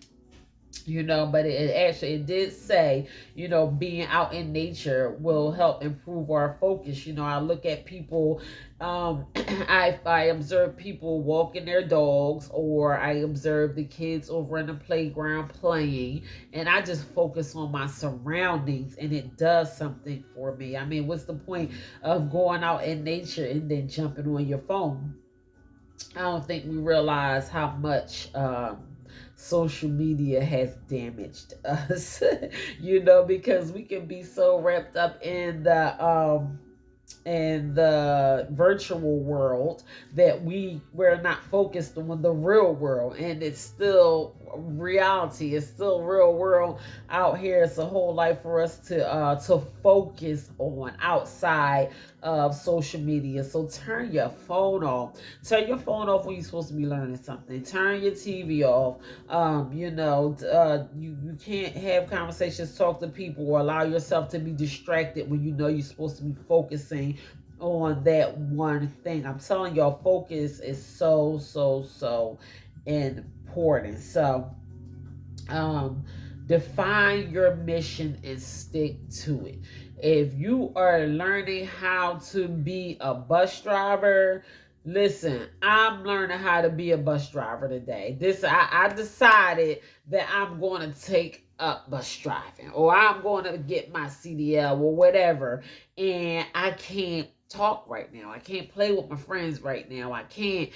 but it did say, being out in nature will help improve our focus. I look at people, I observe people walking their dogs, or I observe the kids over in the playground playing, and I just focus on my surroundings, and it does something for me. I mean, what's the point of going out in nature and then jumping on your phone? I don't think we realize how much social media has damaged us, because we can be so wrapped up in the virtual world that we're not focused on the real world, and it's still reality. It's still real world out here. It's a whole life for us to focus on outside of social media. So turn your phone off. Turn your phone off when you're supposed to be learning something. Turn your TV off. You can't have conversations, talk to people, or allow yourself to be distracted when you're supposed to be focusing on that one thing. I'm telling y'all, focus is so important. So define your mission and stick to it. If you are learning how to be a bus driver, listen, I'm learning how to be a bus driver today. I decided that I'm going to take up bus driving, or I'm going to get my CDL or whatever, and I can't talk right now. I can't play with my friends right now. I can't,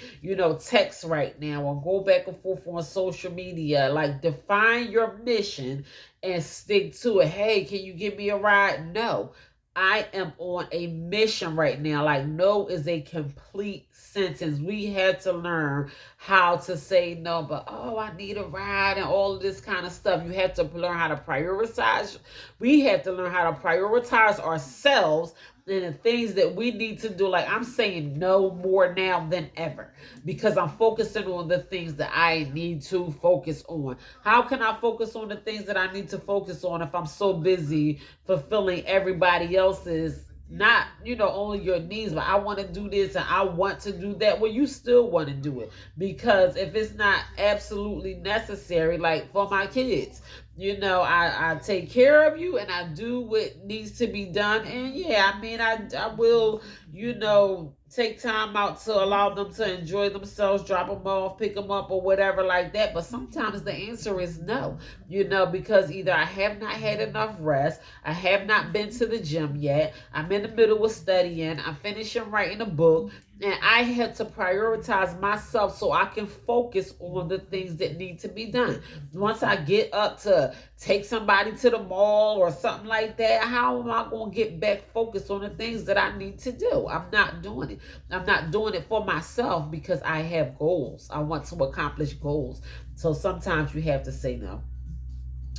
text right now, or go back and forth on social media. Like, define your mission and stick to it. Hey, can you give me a ride? No. I am on a mission right now. Like, no is a complete sentence. We had to learn how to say no, but I need a ride and all of this kind of stuff. You have to learn how to prioritize. We have to learn how to prioritize ourselves and the things that we need to do. Like I'm saying no more now than ever because I'm focusing on the things that I need to focus on. How can I focus on the things that I need to focus on if I'm so busy fulfilling everybody else's, not only your needs, but I want to do this and I want to do that? Well, you still want to do it because if it's not absolutely necessary, like for my kids, I take care of you and I do what needs to be done. And yeah, I mean, I will, take time out to allow them to enjoy themselves, drop them off, pick them up, or whatever like that. But sometimes the answer is no, because either I have not had enough rest, I have not been to the gym yet, I'm in the middle of studying, I'm finishing writing a book, and I had to prioritize myself so I can focus on the things that need to be done. Once I get up to take somebody to the mall or something like that, how am I going to get back focused on the things that I need to do? I'm not doing it. I'm not doing it for myself because I have goals. I want to accomplish goals. So sometimes you have to say no.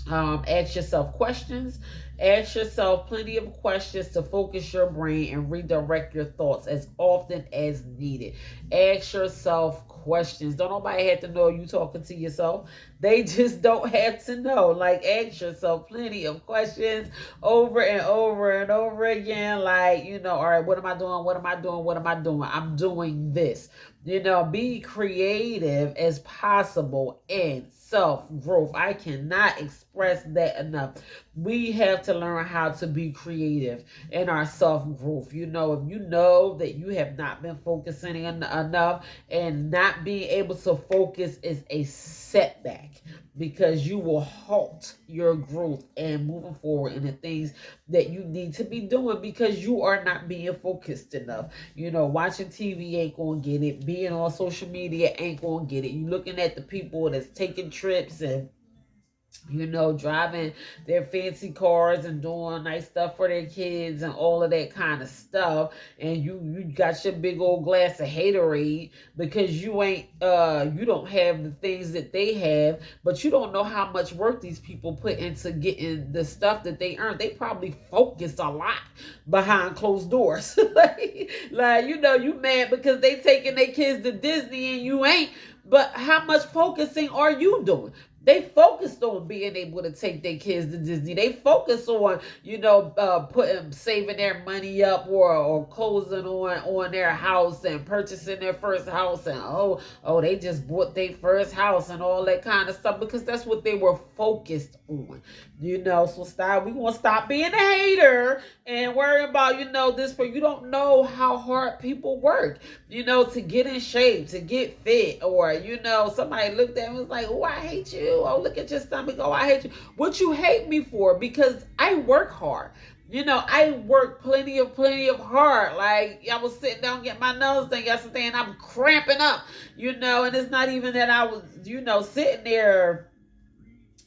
Ask yourself questions. Ask yourself plenty of questions to focus your brain and redirect your thoughts as often as needed. Ask yourself questions. Don't nobody have to know you talking to yourself. They just don't have to know. Like, ask yourself plenty of questions over and over and over again. Like, all right, what am I doing? What am I doing? What am I doing? I'm doing this. Be creative as possible in self-growth. I cannot express that enough. We have to learn how to be creative in our self-growth. If you know that you have not been focusing enough, and not being able to focus is a setback, because you will halt your growth and moving forward in the things that you need to be doing because you are not being focused enough. Watching TV ain't gonna get it. Being on social media ain't gonna get it. You looking at the people that's taking trips and driving their fancy cars and doing nice stuff for their kids and all of that kind of stuff. And you got your big old glass of haterade because you don't have the things that they have, but you don't know how much work these people put into getting the stuff that they earn. They probably focus a lot behind closed doors. You mad because they taking their kids to Disney and you ain't. But how much focusing are you doing? They focused on being able to take their kids to Disney. They focus on, saving their money up or closing on their house and purchasing their first house. And they just bought their first house and all that kind of stuff because that's what they were focused on. So we want to stop being a hater and worry about, this, but you don't know how hard people work, to get in shape, to get fit, or, somebody looked at me and was like, oh, I hate you. Oh, look at your stomach. Oh, I hate you. What you hate me for? Because I work hard. I work plenty of hard. Like, I was sitting down getting my nose done yesterday and I'm cramping up, and it's not even that I was, sitting there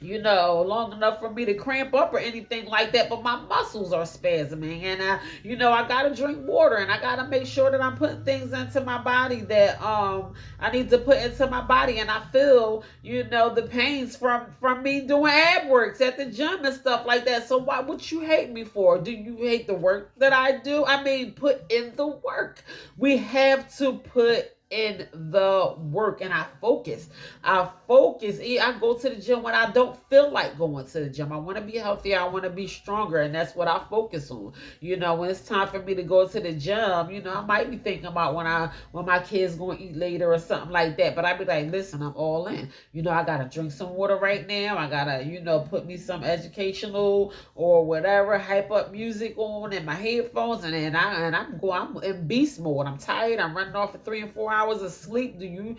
long enough for me to cramp up or anything like that, but my muscles are spasming, and I gotta drink water, and I gotta make sure that I'm putting things into my body that I need to put into my body, and I feel the pains from me doing ab works at the gym and stuff like that. So why would you hate me for? Do you hate the work that I do? I mean, put in the work. We have to put in the work, and I focus. I go to the gym when I don't feel like going to the gym. I want to be healthier. I want to be stronger, and that's what I focus on. When it's time for me to go to the gym, I might be thinking about when my kids going to eat later or something like that. But I be like, listen, I'm all in. I gotta drink some water right now. I gotta put me some educational or whatever hype up music on in my headphones, and I'm in beast mode. I'm tired. I'm running off for 3 and 4 hours of sleep. Do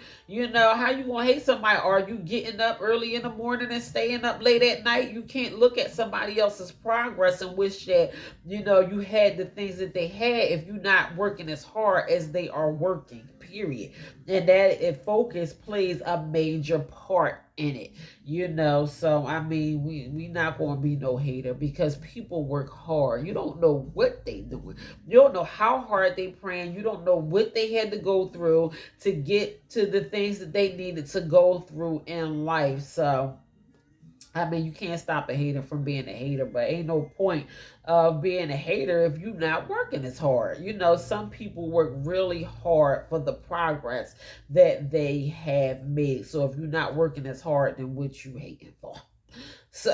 how you gonna hate somebody? Are you getting up early in the morning and staying up late at night? You can't look at somebody else's progress and wish that you had the things that they had if you're not working as hard as they are working, period. And that focus plays a major part in it, so I mean, we not going to be no hater because people work hard. You don't know what they doing. You don't know how hard they praying. You don't know what they had to go through to get to the things that they needed to go through in life. So I mean, you can't stop a hater from being a hater, but ain't no point of being a hater if you're not working as hard. You know, some people work really hard for the progress that they have made. So if you're not working as hard, then what you hating for? So,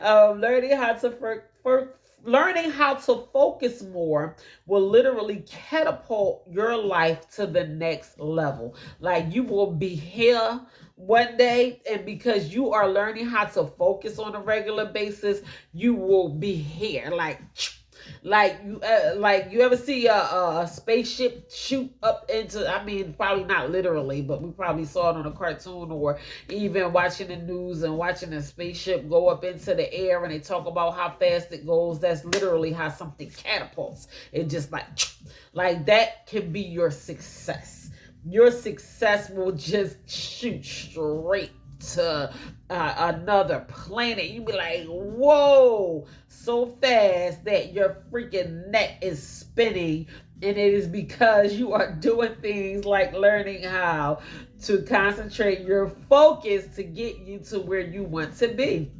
learning how to learning how to focus more will literally catapult your life to the next level. Like you will be here one day, and because you are learning how to focus on a regular basis, you will be here. Like you ever see a spaceship shoot up into, I mean, probably not literally, but we probably saw it on a cartoon or even watching the news and watching a spaceship go up into the air and they talk about how fast it goes. That's literally how something catapults. It just like that can be your success. Your success will just shoot straight to another planet. You be like, whoa, so fast that your freaking neck is spinning. And it is because you are doing things like learning how to concentrate your focus to get you to where you want to be.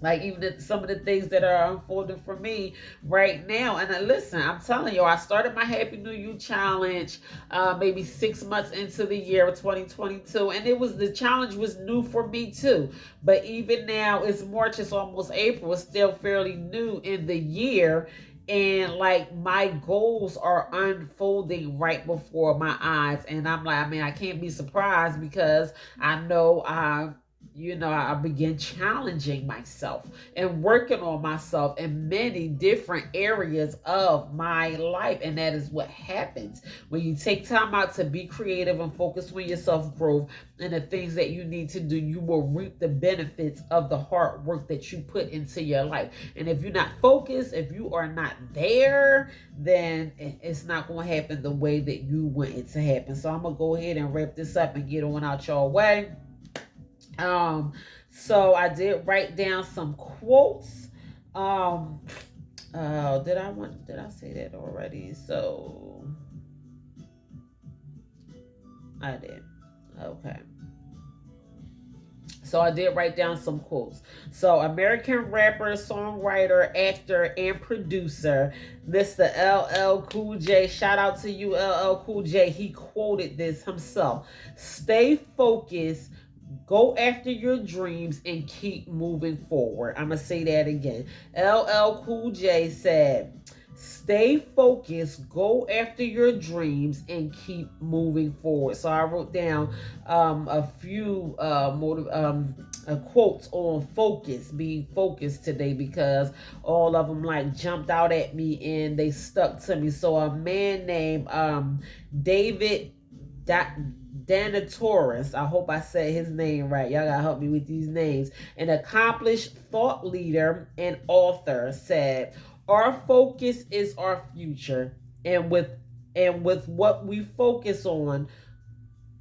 Like even some of the things that are unfolding for me right now. And listen, I'm telling you, I started my Happy New Year challenge maybe 6 months into the year of 2022, and the challenge was new for me too. But even now, it's March, it's almost April, it's still fairly new in the year. And like my goals are unfolding right before my eyes, and I'm like, I mean, I can't be surprised because I know I began challenging myself and working on myself in many different areas of my life. And that is what happens when you take time out to be creative and focus on your self growth and the things that you need to do. You will reap the benefits of the hard work that you put into your life. And if you're not focused, if you are not there, then it's not going to happen the way that you want it to happen. So I'm going to go ahead and wrap this up and get on out your way. So I did write down some quotes. Did I say that already? So I did. Okay. So I did write down some quotes. So American rapper, songwriter, actor, and producer, Mr. LL Cool J. Shout out to you, LL Cool J. He quoted this himself. Stay focused. Go after your dreams and keep moving forward. I'm going to say that again. LL Cool J said, stay focused, go after your dreams, and keep moving forward. So I wrote down a few quotes on focus, being focused today, because all of them like jumped out at me and they stuck to me. So a man named David Danatoris, I hope I said his name right. Y'all gotta help me with these names. An accomplished thought leader and author said, "Our focus is our future, and with what we focus on."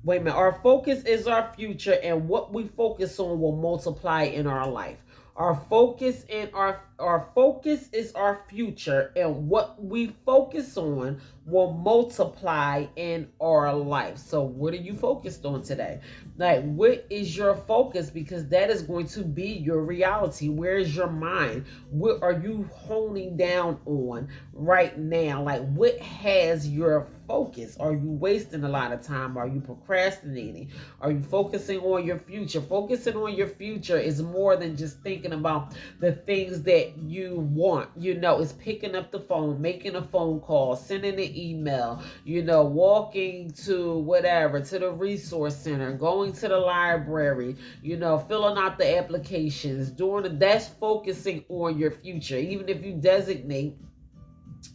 Wait a minute. Our focus is our future, and what we focus on will multiply in our life. Our focus is our future, and what we focus on will multiply in our life. So what are you focused on today? Like, what is your focus? Because that is going to be your reality. Where is your mind? What are you honing down on right now? Like, what has your focus? Are you wasting a lot of time? Are you procrastinating? Are you focusing on your future? Focusing on your future is more than just thinking about the things that you want. It's picking up the phone, making a phone call, sending an email, walking to whatever, to the resource center, going to the library, filling out the applications, that's focusing on your future. Even if you designate,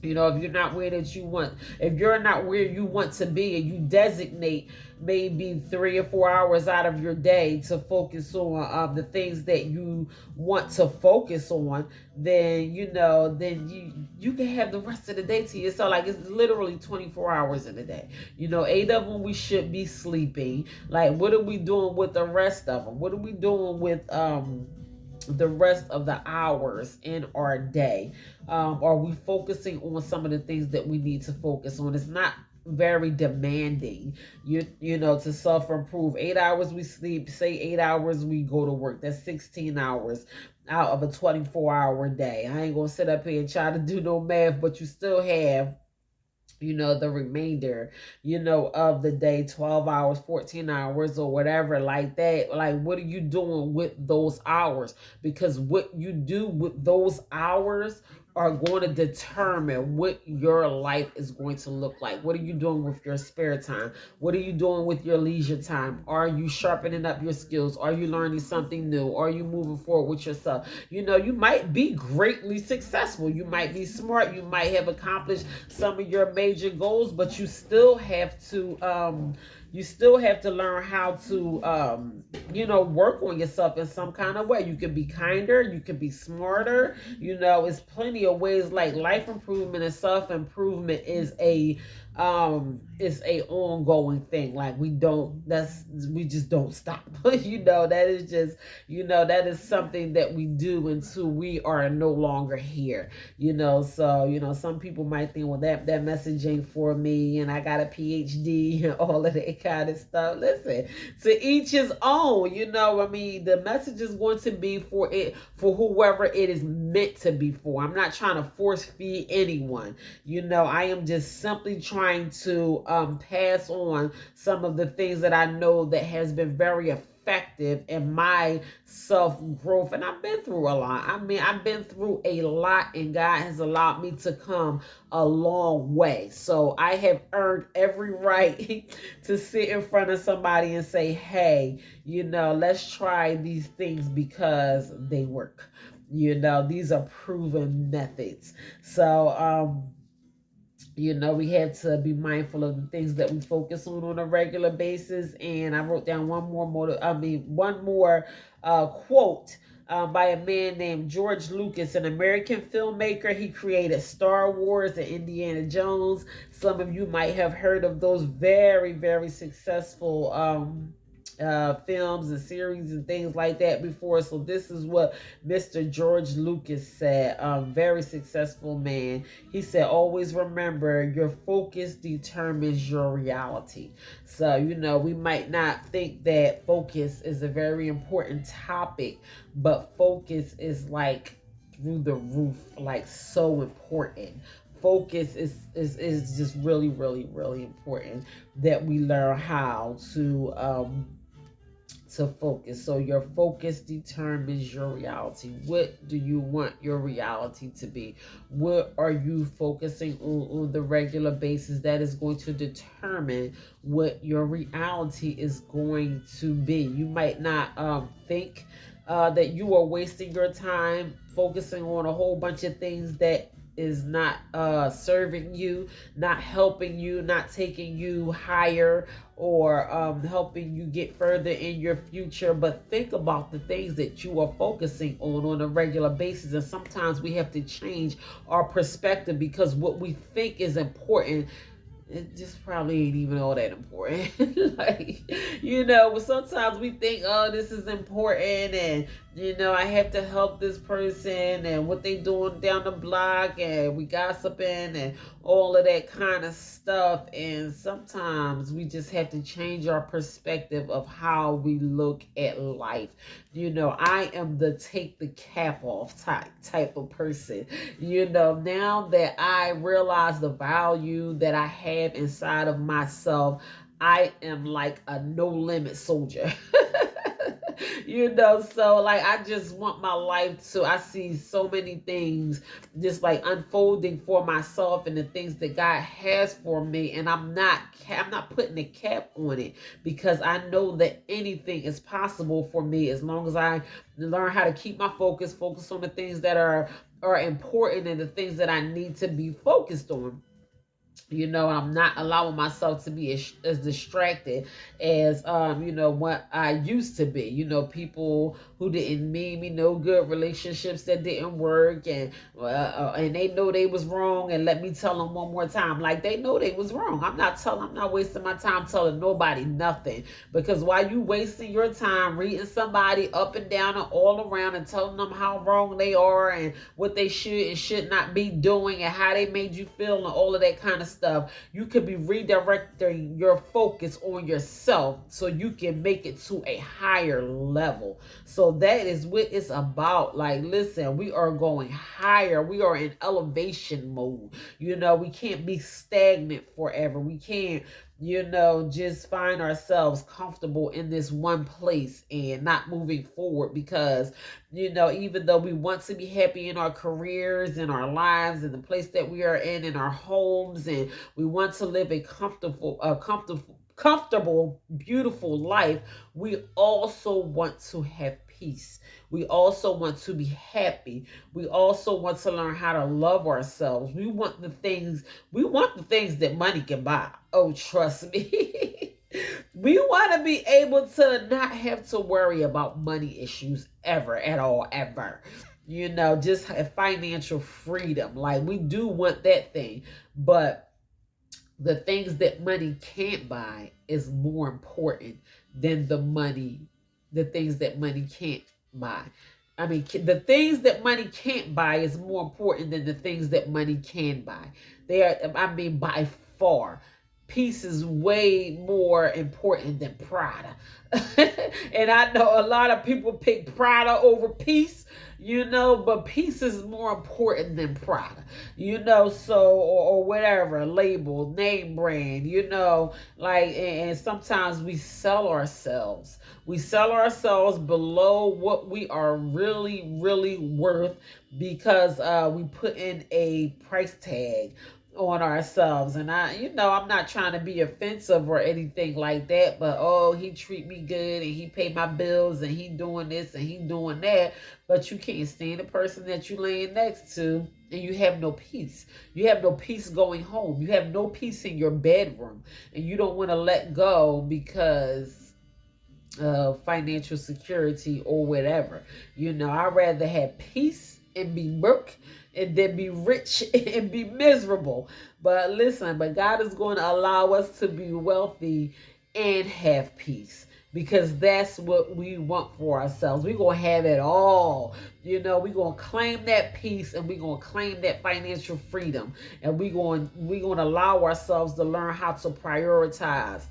if you're not where that you want, if you're not where you want to be, and you designate maybe 3 or 4 hours out of your day to focus on the things that you want to focus on, then you can have the rest of the day to yourself. Like, it's literally 24 hours in a day. 8 of them we should be sleeping. Like, what are we doing with the rest of them? What are we doing with the rest of the hours in our day? Are we focusing on some of the things that we need to focus on? It's not very demanding. You know, to self-improve. 8 hours we sleep, say 8 hours we go to work. That's 16 hours out of a 24-hour day. I ain't gonna sit up here and try to do no math, but you still have, you know, the remainder, you know, of the day, 12 hours, 14 hours, or whatever like that. Like, what are you doing with those hours? Because what you do with those hours are going to determine what your life is going to look like. What are you doing with your spare time? What are you doing with your leisure time? Are you sharpening up your skills? Are you learning something new? Are you moving forward with yourself? You know, you might be greatly successful. You might be smart. You might have accomplished some of your major goals, but you still have to learn how to you know, work on yourself in some kind of way. You can be kinder, you can be smarter. You know, it's plenty of ways. Like, life improvement and self-improvement is a ongoing thing. Like, we just don't stop. You know, that is just, you know, that is something that we do until we are no longer here. You know, so, you know, some people might think, well, that message ain't for me, and I got a PhD and all of that kind of stuff. Listen, to each his own. You know, I mean, the message is going to be for whoever it is meant to be for. I'm not trying to force feed anyone. You know, I am just simply trying to pass on some of the things that I know that has been very effective in my self growth. And I've been through a lot. I mean, I've been through a lot, and God has allowed me to come a long way. So I have earned every right to sit in front of somebody and say, hey, you know, let's try these things because they work. You know, these are proven methods. So, you know, we have to be mindful of the things that we focus on a regular basis. And I wrote down one more quote by a man named George Lucas, an American filmmaker. He created Star Wars and Indiana Jones. Some of you might have heard of those very, very successful films and series and things like that before. So this is what Mr. George Lucas said. Very successful man. He said, always remember, your focus determines your reality. So, you know, we might not think that focus is a very important topic, but focus is like through the roof, like so important. Focus is just really, really, really important that we learn how to focus. So your focus determines your reality. What do you want your reality to be? What are you focusing on the regular basis? That is going to determine what your reality is going to be. You might not think that you are wasting your time focusing on a whole bunch of things that is not serving you, not helping you, not taking you higher, or helping you get further in your future. But think about the things that you are focusing on a regular basis. And sometimes we have to change our perspective, because what we think is important, it just probably ain't even all that important. Like, you know, sometimes we think, oh, this is important, and, you know, I have to help this person and what they doing down the block, and we gossiping and all of that kind of stuff. And sometimes we just have to change our perspective of how we look at life. You know, I am the take the cap off type of person. You know, now that I realize the value that I have inside of myself, I am like a no limit soldier. You know, so like, I just want my life to, I see so many things just like unfolding for myself and the things that God has for me, and I'm not putting a cap on it, because I know that anything is possible for me as long as I learn how to keep my focus on the things that are important and the things that I need to be focused on. You know, I'm not allowing myself to be as distracted as you know, what I used to be. You know, people who didn't mean me no good, relationships that didn't work, and they know they was wrong, and let me tell them one more time, like, they know they was wrong. I'm not wasting my time telling nobody nothing, because while you wasting your time reading somebody up and down and all around and telling them how wrong they are and what they should and should not be doing and how they made you feel and all of that kind of of stuff, you could be redirecting your focus on yourself so you can make it to a higher level. So that is what it's about. Like, listen, we are going higher. We are in elevation mode. We can't be stagnant forever. We can't, just find ourselves comfortable in this one place and not moving forward because, even though we want to be happy in our careers, in our lives, in the place that we are in our homes, and we want to live a comfortable, beautiful life, we also want to have peace. We also want to be happy. We also want to learn how to love ourselves. We want the things that money can buy. Oh, trust me. We want to be able to not have to worry about money issues ever at all, ever. Just have financial freedom. Like, we do want that thing, but the things that money can't buy is more important than the things that money can't buy. I mean, the things that money can't buy is more important than the things that money can buy. By far. Peace is way more important than Prada. And I know a lot of people pick Prada over peace, but peace is more important than Prada, or whatever, label, name brand, like, and sometimes we sell ourselves. We sell ourselves below what we are really, really worth because we put in a price tag on ourselves. And I'm not trying to be offensive or anything like that, but he treat me good and he pay my bills and he doing this and he doing that, but you can't stand the person that you laying next to and you have no peace. You have no peace going home. You have no peace in your bedroom, and you don't want to let go because of financial security or whatever. I'd rather have peace and be broke and then be rich and be miserable. But listen, God is going to allow us to be wealthy and have peace because that's what we want for ourselves. We're going to have it all. We're going to claim that peace and we're going to claim that financial freedom. And we're going to allow ourselves to learn how to prioritize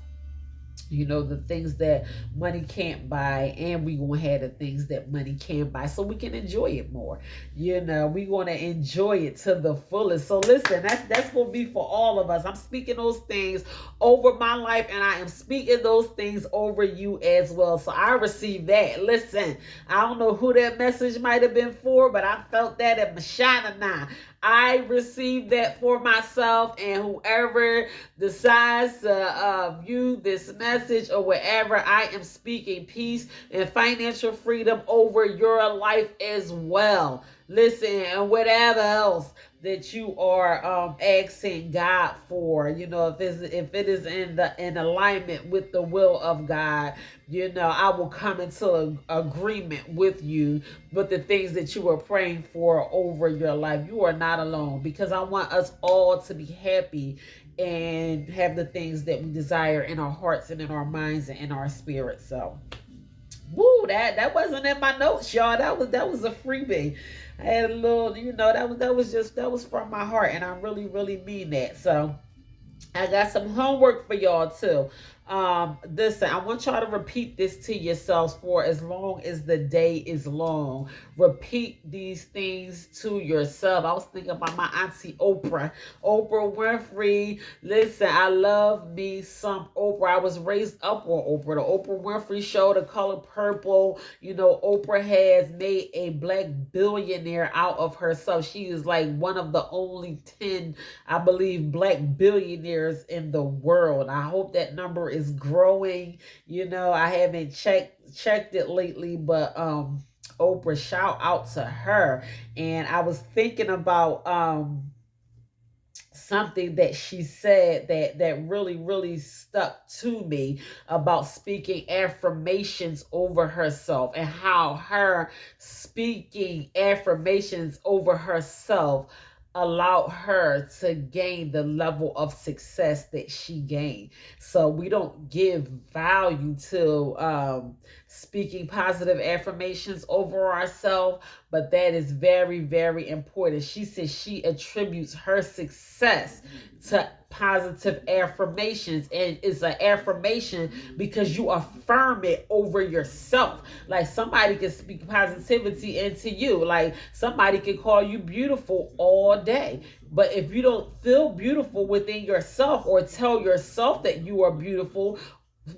the things that money can't buy, and we gonna have the things that money can buy so we can enjoy it more. We gonna enjoy it to the fullest. So listen, that's gonna be for all of us. I'm speaking those things over my life, and I am speaking those things over you as well. So I received that. Listen, I don't know who that message might have been for, but I felt that at Mashana now. I received that for myself, and whoever decides to view this message or whatever, I am speaking peace and financial freedom over your life as well. Listen, and whatever else that you are asking God for, if it is in alignment with the will of God, I will come into agreement with you with the things that you are praying for over your life. You are not alone, because I want us all to be happy and have the things that we desire in our hearts and in our minds and in our spirits. So, woo, that wasn't in my notes, y'all. That was a freebie. I had a little, that was from my heart, and I really, really mean that. So I got some homework for y'all too. Listen, I want y'all to repeat this to yourselves for as long as the day is long. Repeat these things to yourself. I was thinking about my auntie Oprah Winfrey. Listen, I love me some Oprah. I was raised up on Oprah. The Oprah Winfrey Show, The Color Purple. Oprah has made a black billionaire out of herself. She is like one of the only 10, I believe, black billionaires in the world. I hope that number is growing. I haven't checked it lately, but Oprah, shout out to her. And I was thinking about something that she said that really, really stuck to me about speaking affirmations over herself, and how her speaking affirmations over herself allowed her to gain the level of success that she gained. So we don't give value to speaking positive affirmations over ourselves, but that is very, very important. She says she attributes her success to positive affirmations, and it's an affirmation because you affirm it over yourself. Like somebody can speak positivity into you, like somebody can call you beautiful all day, but if you don't feel beautiful within yourself or tell yourself that you are beautiful,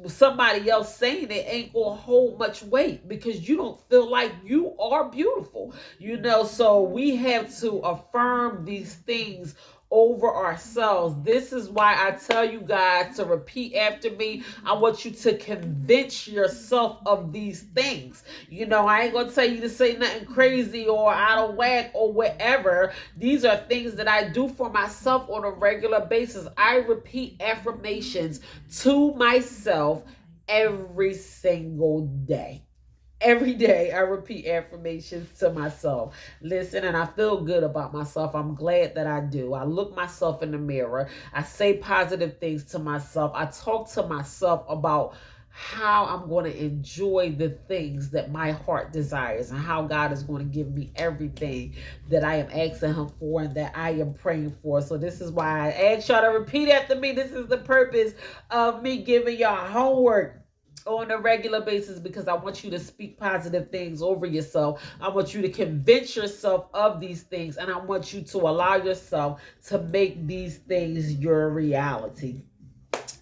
somebody else saying it ain't gonna hold much weight because you don't feel like you are beautiful. So we have to affirm these things over ourselves. This is why I tell you guys to repeat after me. I want you to convince yourself of these things. I ain't gonna tell you to say nothing crazy or out of whack or whatever. These are things that I do for myself on a regular basis. I repeat affirmations to myself every single day. Every day I repeat affirmations to myself. Listen, and I feel good about myself. I'm glad that I do. I look myself in the mirror. I say positive things to myself. I talk to myself about how I'm going to enjoy the things that my heart desires and how God is going to give me everything that I am asking him for and that I am praying for. So this is why I ask y'all to repeat after me. This is the purpose of me giving y'all homework on a regular basis, because I want you to speak positive things over yourself. I want you to convince yourself of these things, and I want you to allow yourself to make these things your reality.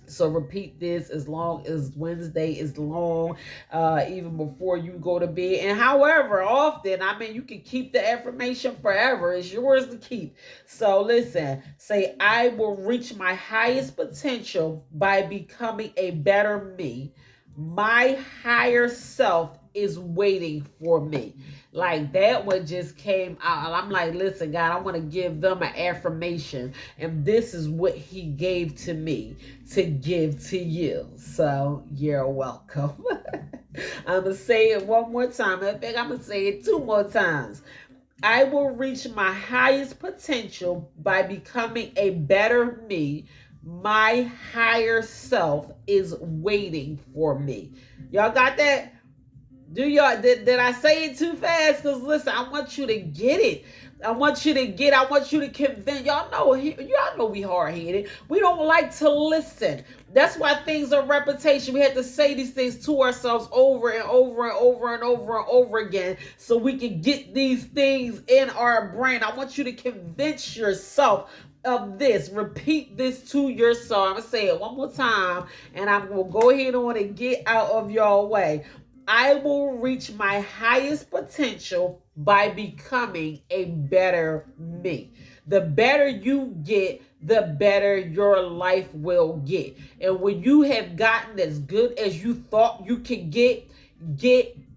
So repeat this as long as Wednesday is long, even before you go to bed. And however often, you can keep the affirmation forever. It's yours to keep. So listen, say, I will reach my highest potential by becoming a better me. My higher self is waiting for me. Like that one just came out. I'm like, listen, God, I want to give them an affirmation. And this is what he gave to me to give to you. So you're welcome. I'm going to say it one more time. In fact, I'm going to say it 2 more times. I will reach my highest potential by becoming a better me. My higher self is waiting for me. Y'all got that? Did I say it too fast? Because listen, I want you to get it. I want you to convince. Y'all know we hard-headed. We don't like to listen. That's why things are repetition. We have to say these things to ourselves over and over and over and over and over again so we can get these things in our brain. I want you to convince yourself of this. Repeat this to yourself. I'm going to say it one more time, and I'm going to go ahead on and get out of your way. I will reach my highest potential by becoming a better me. The better you get, the better your life will get. And when you have gotten as good as you thought you could get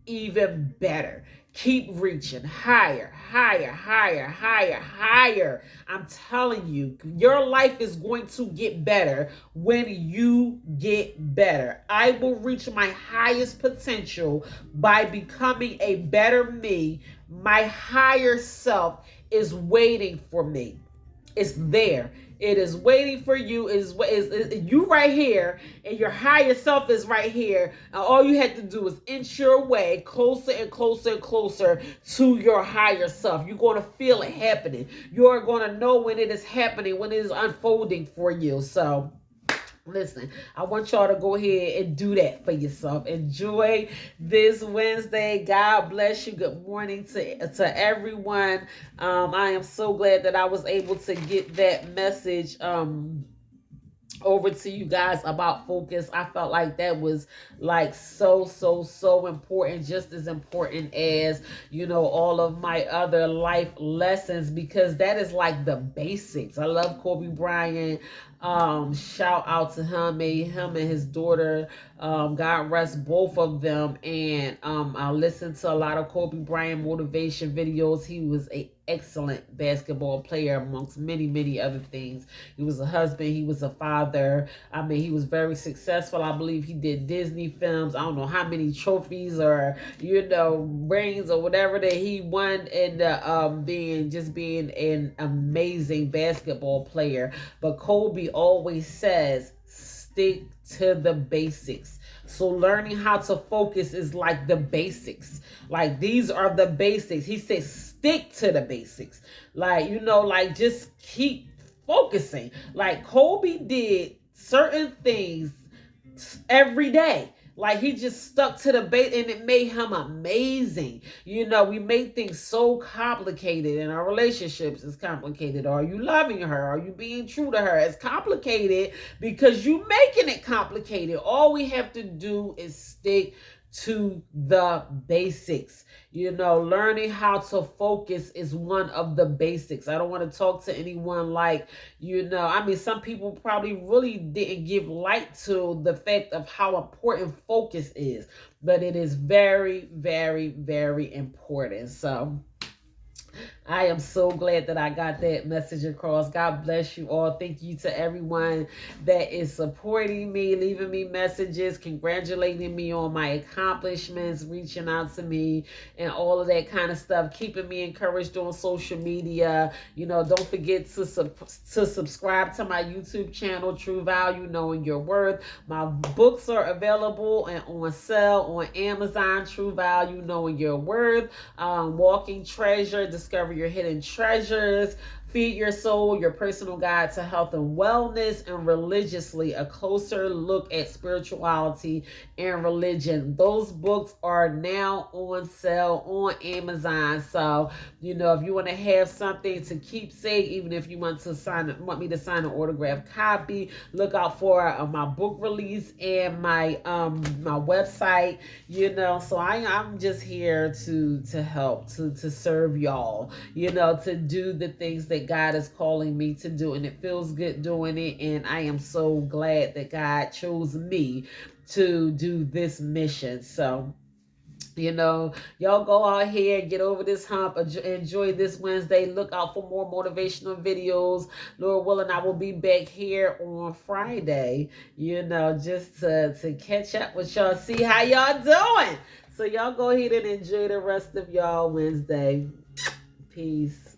even better. Keep reaching higher, higher, higher, higher, higher. I'm telling you, your life is going to get better when you get better. I will reach my highest potential by becoming a better me. My higher self is waiting for me. It's there. It is waiting for you. Is you right here, and your higher self is right here. And all you have to do is inch your way closer and closer and closer to your higher self. You're going to feel it happening. You're going to know when it is happening, when it is unfolding for you. So listen, I want y'all to go ahead and do that for yourself. Enjoy this Wednesday. God bless you. Good morning to everyone. I am so glad that I was able to get that message over to you guys about focus. I felt like that was like so important, just as important as all of my other life lessons, because that is like the basics. I love Kobe Bryant. Shout out to him and his daughter. God rest both of them. And I listened to a lot of Kobe Bryant motivation videos. He was an excellent basketball player amongst many other things. He was a husband. He was a father. He was very successful. I believe he did Disney films. I don't know how many trophies or rings or whatever that he won, and being an amazing basketball player. But Kobe always says, stick to the basics. So learning how to focus is like the basics. Like these are the basics. He says stick to the basics. Like, like just keep focusing. Like Kobe did certain things every day. Like he just stuck to the bait and it made him amazing. We make things so complicated in our relationships. It's complicated. Are you loving her? Are you being true to her? It's complicated because you making it complicated. All we have to do is stick to the basics. Learning how to focus is one of the basics. I don't want to talk to anyone like, some people probably really didn't give light to the fact of how important focus is, but it is very, very, very important. So I am so glad that I got that message across. God bless you all. Thank you to everyone that is supporting me, leaving me messages, congratulating me on my accomplishments, reaching out to me, and all of that kind of stuff, keeping me encouraged on social media. Don't forget to subscribe to my YouTube channel, True Value, Knowing Your Worth. My books are available and on sale on Amazon, True Value, Knowing Your Worth, Walking Treasure, Discover Your Hidden Treasures, Feed Your Soul, Your Personal Guide to Health and Wellness, and Religiously, A Closer Look at Spirituality and Religion. Those books are now on sale on Amazon. So, if you want to have something to keep safe, even if you want me to sign an autographed copy, look out for my book release and my website. So I'm just here to help, to serve y'all, to do the things that God is calling me to do, and it feels good doing it. And I am so glad that God chose me to do this mission. So y'all go out here, get over this hump, enjoy this Wednesday. Look out for more motivational videos. Lord willing, I will be back here on Friday, just to catch up with y'all, see how y'all doing. So y'all go ahead and enjoy the rest of y'all Wednesday. Peace.